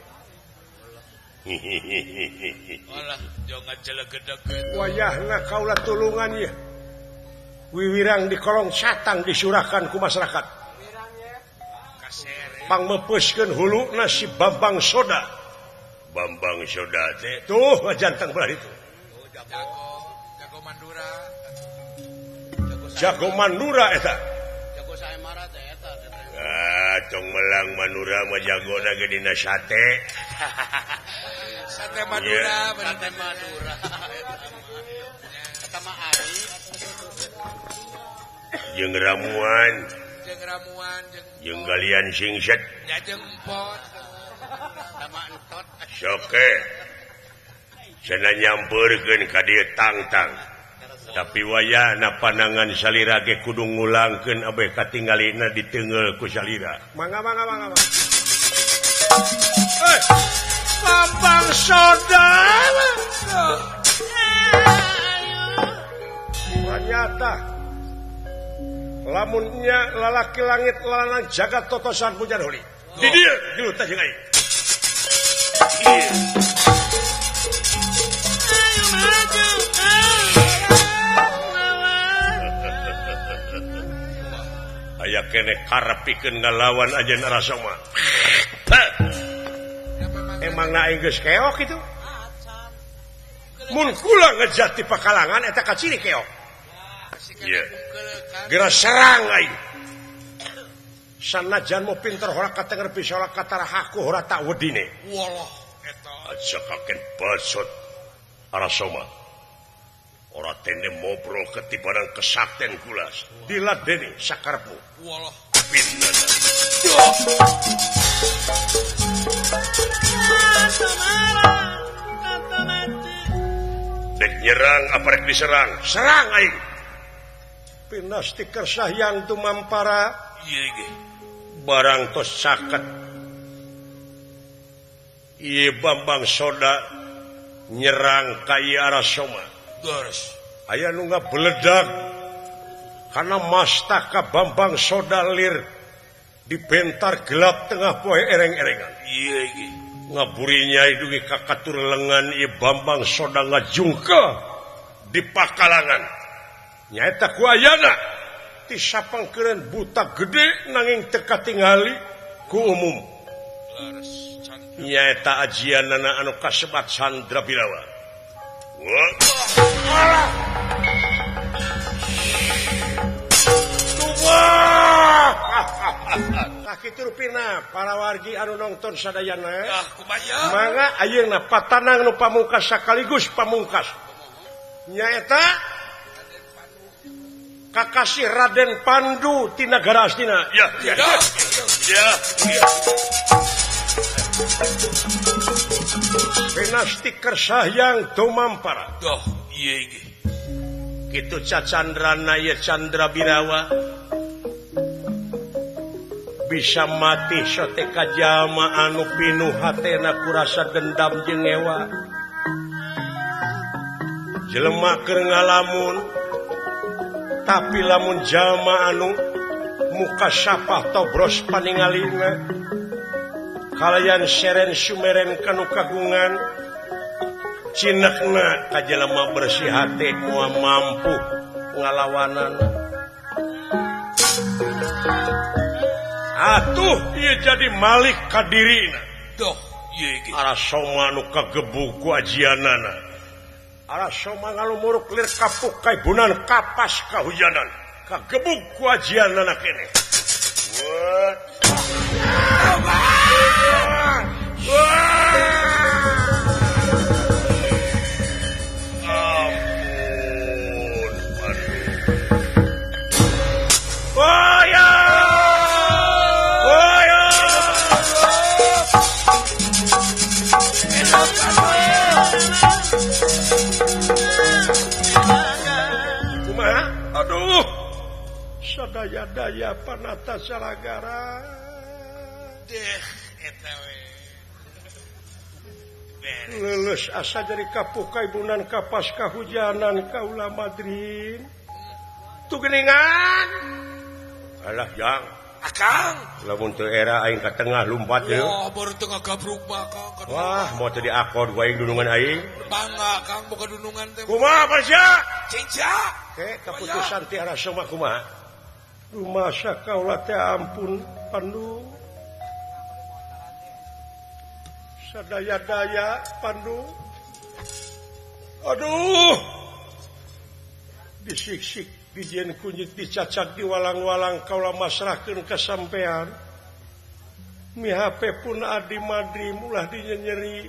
Alah, jangan jelegedeg. Wayahna kaula tulungan ieu. Wiwirang di kolong satang disurahkan ku masyarakat. Kasere. Pangmepeuskeun huluna si Bambang Soda. Bambang Soda teh tuh ngajanteng belah itu. Jago Mandura. Jago Mandura eta. Jago saemara teh eta. Tong melang Mandura mah jagona ge dina sate. Sate Madura, Sate Madura. Eta mah ari. Jeung ramuan, jeung ramuan, jeung galian singset, jeung pot. Eta mah entot. soke. Cenah nyampeurkeun ka dieu tangtang. Tapi wayahna panangan salira ge kudu ngulangkeun abeh katinggalina diteungeul ku salira. Mangga. Bambang Soda. Ternyata lamunnya lalaki langit lanang jagat totosan pujan holi. Di dieu dulu tah jeung aing. Aya kene karepikeun ngalawan ajeun Arasoma. Emangna aing geus keok itu? Mun kula ngejat di pakalangan eta kaciri keok. Iya. Geura serang aing. Sanajan mau pinter hora katenger bisa hora katara haku hora tak wedine. Walah, eta. Aja kaken basot Arasoma. Ora tene mobrol ketibaran kesakten kula. Diladeni sakarepmu. Walah. Pinten. Dek nyerang apa rek diserang? Serang aing. Pinasti kersah yang tumampara. Ieu ge. Barang tos caket. Ieu Bambang Soda nyerang ka ieu Arasoma. Leres. Aya nu ngabeledag karena mastaka Bambang Soda lir dibentar gelap tengah poe ereng-erengan. Ieu ge. Ngaburinya idugi kakatur lengan ieu Bambang Soda ngajungka di pakalangan. Nyaeta ku ayana ti sapangkeureun buta gede nanging teu katingali ku umum. Leres. Nyaeta ajianana anu kasebat Sandra Birawa. Kitu rupina para wargi anu nongton sadayana. Ah, kumaya. Mangga ayeuna patanang nu pamungkas sakaligus pamungkas. Nyaeta kakasih Raden Pandu ti nagara Astina. Ya. Pinasti kersah yang tumampara. Doh, ieu ge. Kitu cacandrana ye Candra Birawa bisa mati sateka jalma anu pinuh hatena ku rasa dendam jeung ewa. Jelema keur ngalamun tapi lamun jalma anu muka sapah tobros paningalina kalayan seren sumeren kanu kagungan cinekna ka jelema bersih hati moal mampu ngalawanan. Atuh ieu jadi malik ka dirina. Doh, ieu ge. Arasoma nu kagebug ku ajianana. Arasoma ngalumuruk lir kapuk kaibunan kapas kahujanan. Kagebug ku ajianana keneh. Ampun. Kumaha? Aduh. Sadaya-daya panata salagara. Deh, eta we. Leles asa jadi kapuka ibunan kapas kahujanan kaula madrin. Tu geuningan. Alah yang Akang. lamun teu era aing ka tengah lumpat deui. Wah, baru tengah gabruk mah Kang. Wah, mau teu diakor ku aing dunungan aing. Bangga Kang boga dunungan teh. Kumaha Pasya? Cinca. Ke keputusan ti arah mah kumaha? Rumasa kaula teh ampun Pandu. Sadaya-daya Pandu. Aduh. Disik-sik dijieun kunyit dicacak di walang-walang kaula masrahkeun ka sampean. Mi HP pun adi madri mulah dinyenyeri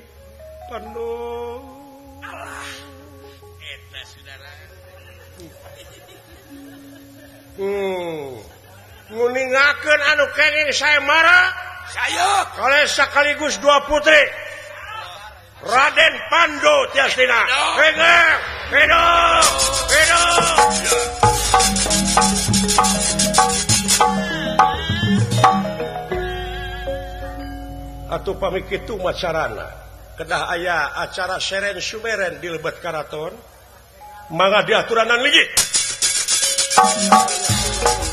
Pandu. Alah. Eta saudara. Nguningakeun anu kenging saya marah. Sayuk. Oleh sekaligus dua putri Raden Pandu Tiastina. Hidup, hidup, hidup. Atuh pami kitu macarana kedah aya acara seren sumeren di Lebet Karaton mangga diaturanan ligi.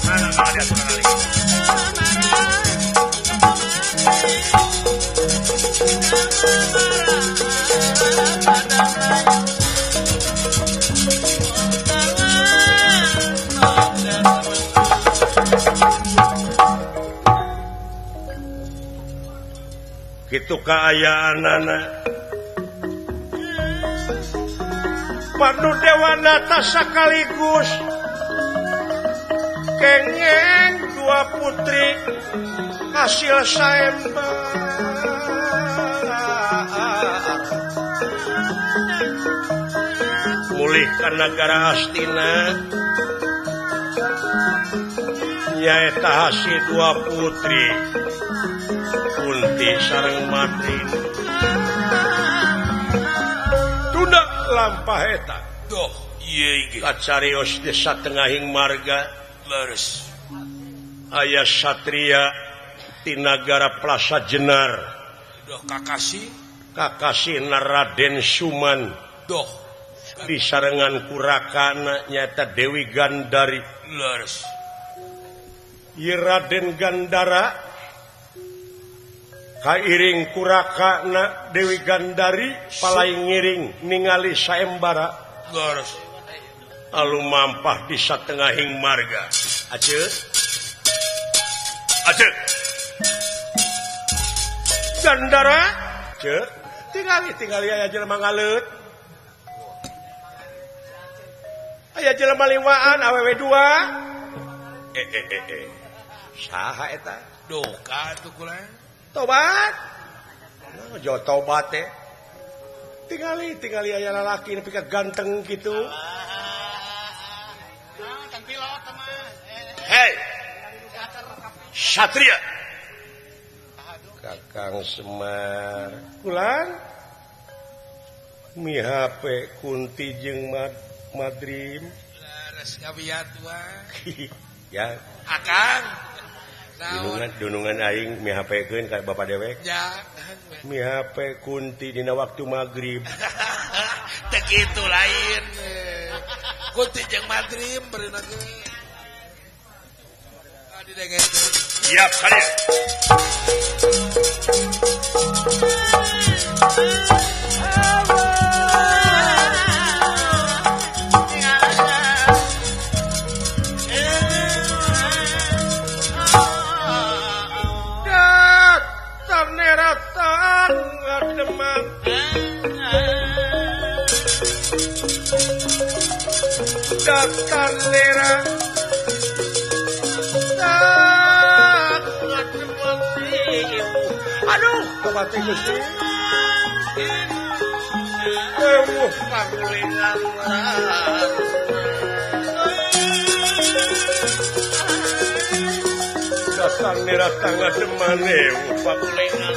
Mangga diaturanan ligi. Kitu kaayaanana Pandu Dewanata sakaligus kengeng dua putri hasil saembar mulih ka nagara Astina nyaeta hasil dua putri Kunti sareng Madrin tunda lampah eta Doh, ieu ge. kacarios di satengahing marga Leres. aya satria ti nagara Plasa Jenar Doh kakasi. kakasihna Raden Suman Doh. di sarengan kurakana nyata Dewi Gandari Leres. ieu Raden Gandara kairing kurakana Dewi Gandari palai ngiring ningali saembara Leres. alu mampah di satengahing marga ajeun Gandara ceuk tingali aya jelema ngaleut aya jelema liwaan awewe dua saha eta Doh ka tuh kulang. tobat jo tobat teh tingali aya lalaki nepi ka ganteng kitu Kan pilot mah. hei Satria Kakang Semar kulang mi HP Kunti jeung Madrim Leres ngabiat wah. ya Akang. Naon? dunungan aing mi HP-keun ka Bapak dewek Ya. mi HP Kunti dina waktu magrib Teu kitu lain. Kunti jeung Madrim beureunak ge. Adi dengen. siap kalian datar neratan ngademan datar neratan aduh kabate Gusti eueuh pagulingan dasar neratan ngademane eueuh pagulingan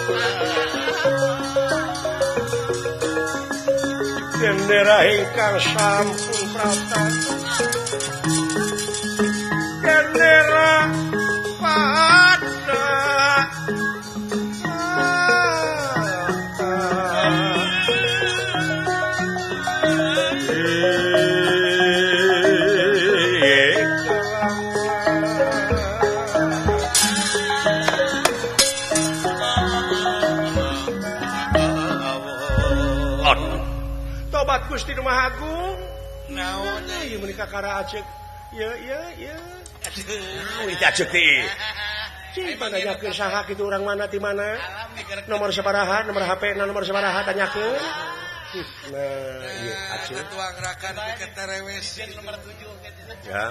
Gendera ingkang sampun prata Gendera pada Tobat Gusti Rumah Agung. Naon Ieu menika kara acek. Ya. Ini acek teh. Cing tanyakeun saha kitu urang mana ti mana? Nomor sabaraha, nomor HP, nomor sabaraha tanyakeun. Nah, ieu acek. tuang rakan ke terewes nomor 7 Ya.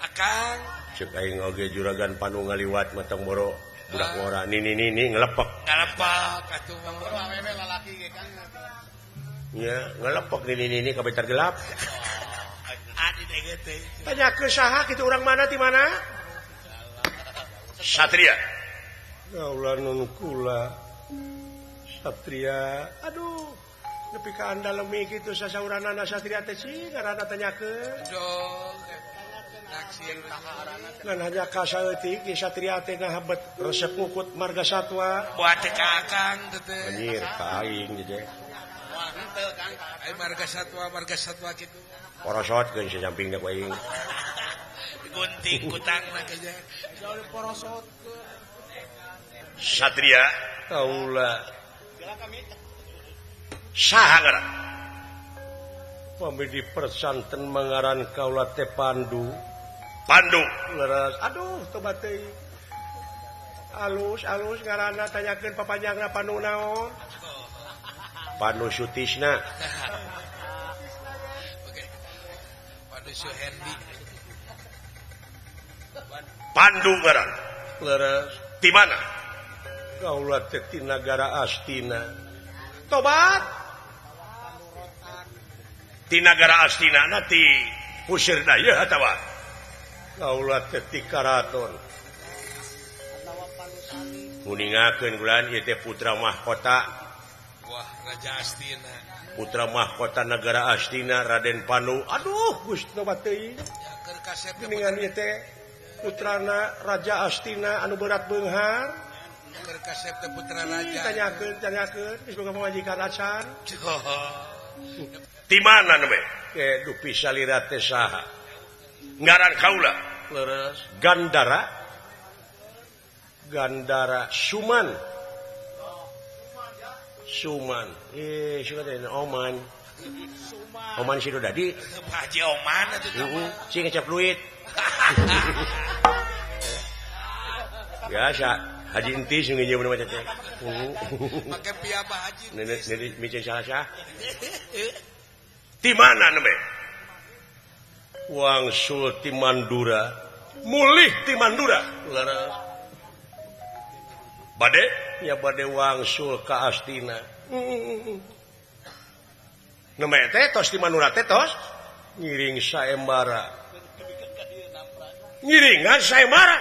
Akang Cek aing oge juragan panu ngaliwat matang boro budak ngora nini ngelepek. ngalepak atuh mah awewe lalaki ge kan. Ya, ngelepek nini kabentar gelap. adi dege teh Tanyakeun saha kitu urang mana ti mana? Satria. Kaulah nun kula. Satria. Aduh. Nepi ka andalemi kitu sasauranana Satria teh sih ngaranna tanyakeun. dong naksir Ngan hanya ka saeutik ieu Satria teh ngahabet resep ngukut marga satwa. buat teh ka akang teh Anjir ka aing je. Wah, henteu kan. ai marga satwa kitu Porosotkeun sasampingna ku aing. gunting kutangna kaja Satria. Kaulah. Saha ngaran? Pami di persanten mangaran kaula teh Pandu. Pandu. Leres. Aduh, tobat teh. Alus ngaranna tanyakeun papanjangna Pandu naon? Pandu Sutisna. oke Pandu Suhendi Pandu ngaran. Leres. Di mana? Kaula teh ti nagara Astina. Tobat. Ti nagara Astina nanti pusir daya atawa kaula teh ti karaton kuningakeun bulan ieu teh putra mahkota wah Raja Astina putra mahkota negara Astina Raden Panu. Aduh Gusti tobat teuing keur kasep kuningan ieu teh putrana Raja Astina anu berat beunghar. keur kasep teh putra raja Tanyakeun geus boga pamajikan acan. Joh. Di mana neme? Ke dupi salira teh saha? Ngaran kaula. Leres. Gandara Suman. Suman Oman. Oman Sido Dadi. Haji Oman atuh Si ngecap duit. Biasa. Haji enti sing ngeunyeun mah teh. make piaba haji Nenek micin salah. Di mana neme? Wangsul ti Mandura. Mulih ti Mandura. Leres. Bade? Ya bade wangsul ka Astina. Neme teh tos ti Mandura teh tos ngiring saembara. Ngiringan saembara.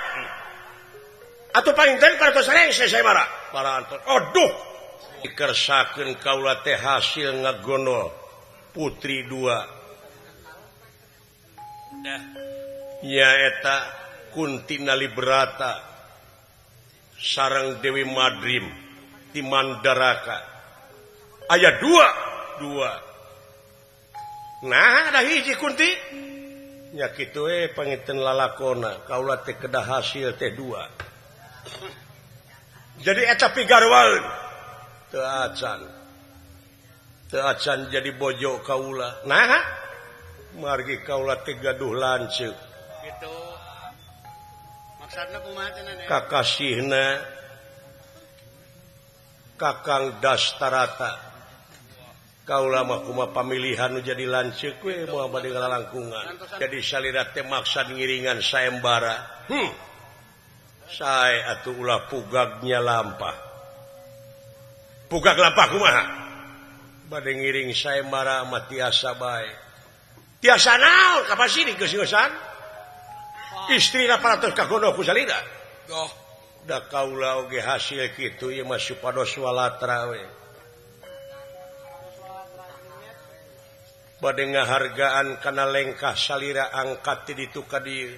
Atuh painten para tos reng saembara. Para anton. Aduh. Dikersakeun kaula teh hasil ngagondol putri 2. dah Nyaeta Kunti Nalibrata sareng Dewi Madrim ti Mandaraka. Aya 2. Nah, ada hiji Kunti. Nya kitu pangiten lalakona kaula teh kedah hasil teh 2. Jadi eta pigarwaeun teu acan jadi bojo kaula. Nah, margi kaula teh gaduh lanceuk. Gitu. Maksudna kumaha cenah nih? Kakasihna Kakang Dastarata. Kaula mah kumaha pamilihan nu jadi lanceuk we moal bade ngalalangkungan. Jadi salira teh maksad ngiringan saembara. Sae atuh ulah pugagnya lampah. Pugag lampah kumaha? Bade ngiring saembara mah tiasa bae. Tiasa naon ka pasini geus-geusan? Istrina paratos kagono ku salira. doh Da kaula oge hasil kitu ieu mah supados walatra we. pada ngahargaan kana lengkah salira angkat ditu ka dieu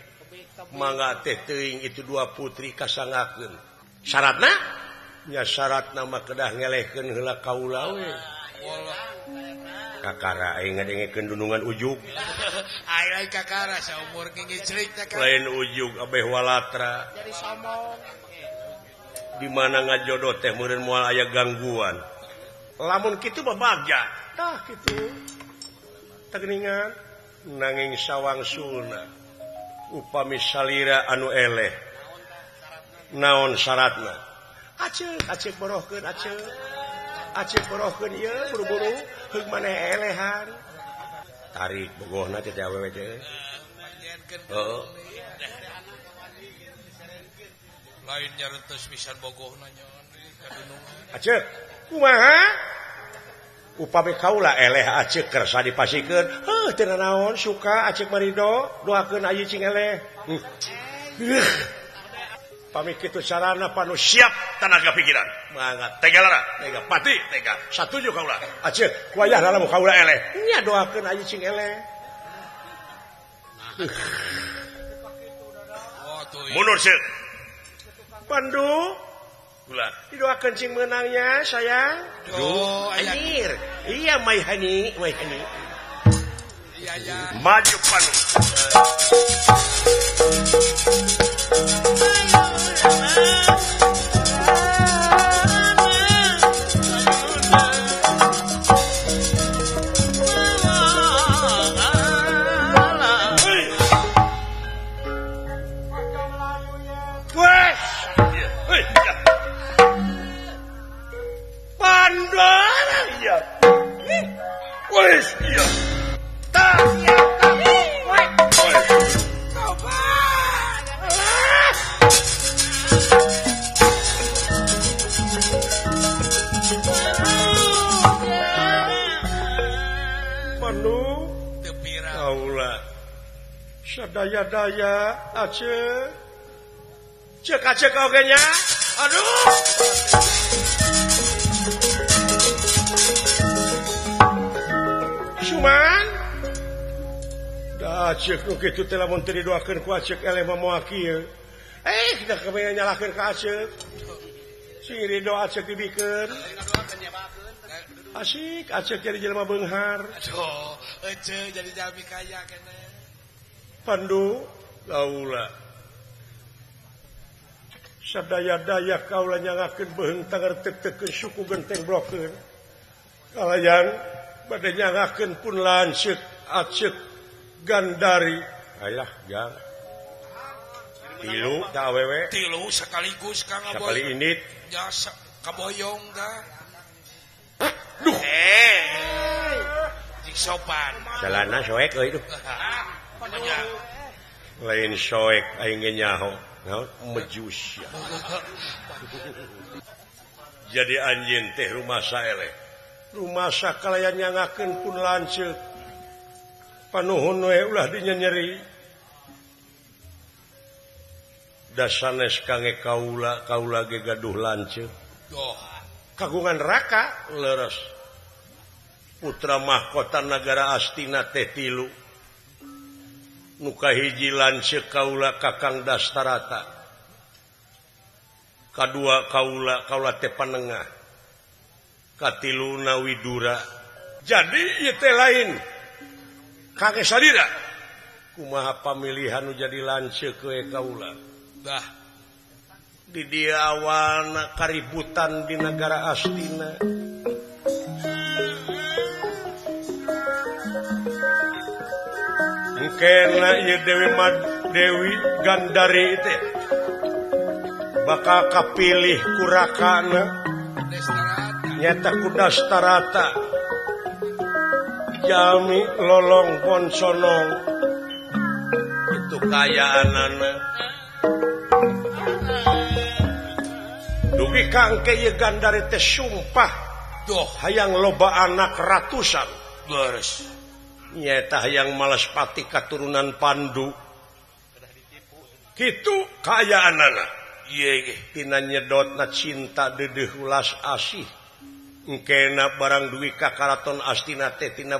mangga teh teuing itu dua putri kasangakeun syaratna nya syaratna mah kedah ngelehkeun heula kaula we kakara aing ngadengekeun dunungan ujug ai kakara saumur gigi cerik teh kan lain ujug abeh walatra Jadi sombong. di mana ngajodoh teh meureun moal aya gangguan lamun kitu mah bagja tah kitu teu geuningan nanging sawangsulna upami salira anu eleh naon syaratna aceuk borohkeun aceuk borohkeun ieu buru-buru heug maneh elehan tarik bogohna teh awewe teh heeh lain nyareunteus pisan bogohna nyon kadunungan aceuk kumaha upami kaula eleh aceuk kersa dipasikeun heuh teu naon suka aceuk marido doakeun ayeuna cing eleh pami kitu carana panu siap tenaga pikiran mangga tega lara tega pati tega satuju kaula aceuk wayahna lamun kaula eleh nya doakeun ayeuna cing eleh oh tuh mundur ceuk Pandu ulah didoakeun cing meunangnya sayang oh aya anjir iya mai hani iya maju Pandu daya aceuk ceuk aceuk oge nya aduh cuman da aceuk nu kitu teh lamun teu didoakeun ku aceuk eleh mah moal kieu da kepengen nyalahkeun ka aceuk sing ridho aceuk dibikeun asik aceuk jadi jelema beunghar aduh ece jadi jalmi kaya keneh Pandu kaula sadaya-daya kaula nyangakeun beung tanger teu-teukeun suku genteng blokeun kalayan bade nyangakeun pun lanceuk aceuk gandari aya jang tilu da awewe tilu sekaligus Kang Aboy sakali init nya kaboyong da duh jik sopan jalana soek euy duh lain soek aing ge nyaho naon mejus ya. Jadi anjeun teh rumasa eleh rumasa kalayan nyangakeun pun lanceuk panuhun we ulah dinya nyeri da sanes kangge kaula ge gaduh lanceuk kagungan raka leres putra mahkota negara Astina teh tilu nu kahiji lanceuk kaula Kakang Dastarata kadua kaula teh panengah katiluna Widura jadi ieu teh lain kangge sadira kumaha pamilihan nu jadi lanceuk we kaula dah di dia awalna kaributan di negara Astina kena ieu Dewi Gandari teh bakal kapilih ku rakana nyata ku Dastarata jami lolong ponsonong itu kayaanana dugi kangke ieu Gandari teh sumpah hayang loba anak ratusan beres nyata hayang malaspati katurunan Pandu kitu kayaanana ieu tina nyedotna cinta deudeuh ulas asih engkena barang duwi ka karaton Astina teh tina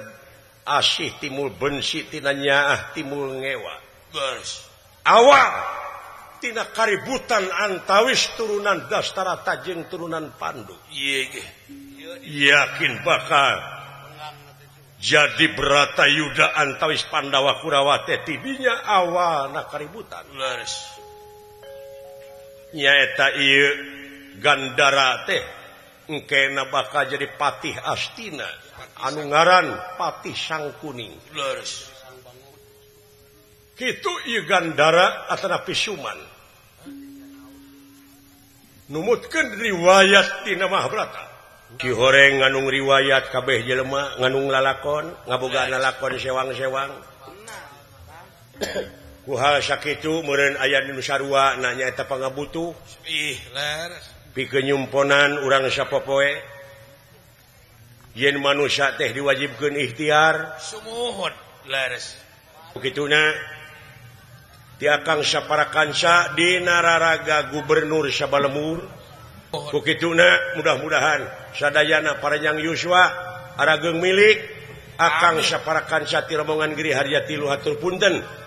asih timul bensi tina nyaah timul ngewa awal tina kaributan antawis turunan Dastarata jeung turunan Pandu yakin bakal jadi Bratayuda antawis Pandawa Kurawa teh tidinya awalna kaributan nyaeta ieu Gandara teh engkena bakal jadi Patih Astina anu ngaran Patih Sangkuning kitu ieu Gandara atana Pisuman numutkeun riwayat tina Mahabharata Ki Horeng nganung riwayat kabeh jelema nganung lalakon ngaboga lalakon sewang-sewang kuhal sakitu meureun aya nu sarua na nyaeta pangabutuh pikeun nyumponan urang sapopoe yen manusia teh diwajibkeun ikhtiar sumuhun leres begituna ti akang saparakansa dina raraga gubernur Sabalemur begituna mudah-mudahan sadayana Paranyang Yuswa arageung milik akang saparakansa ti rombongan Giri Haryati luhatur punten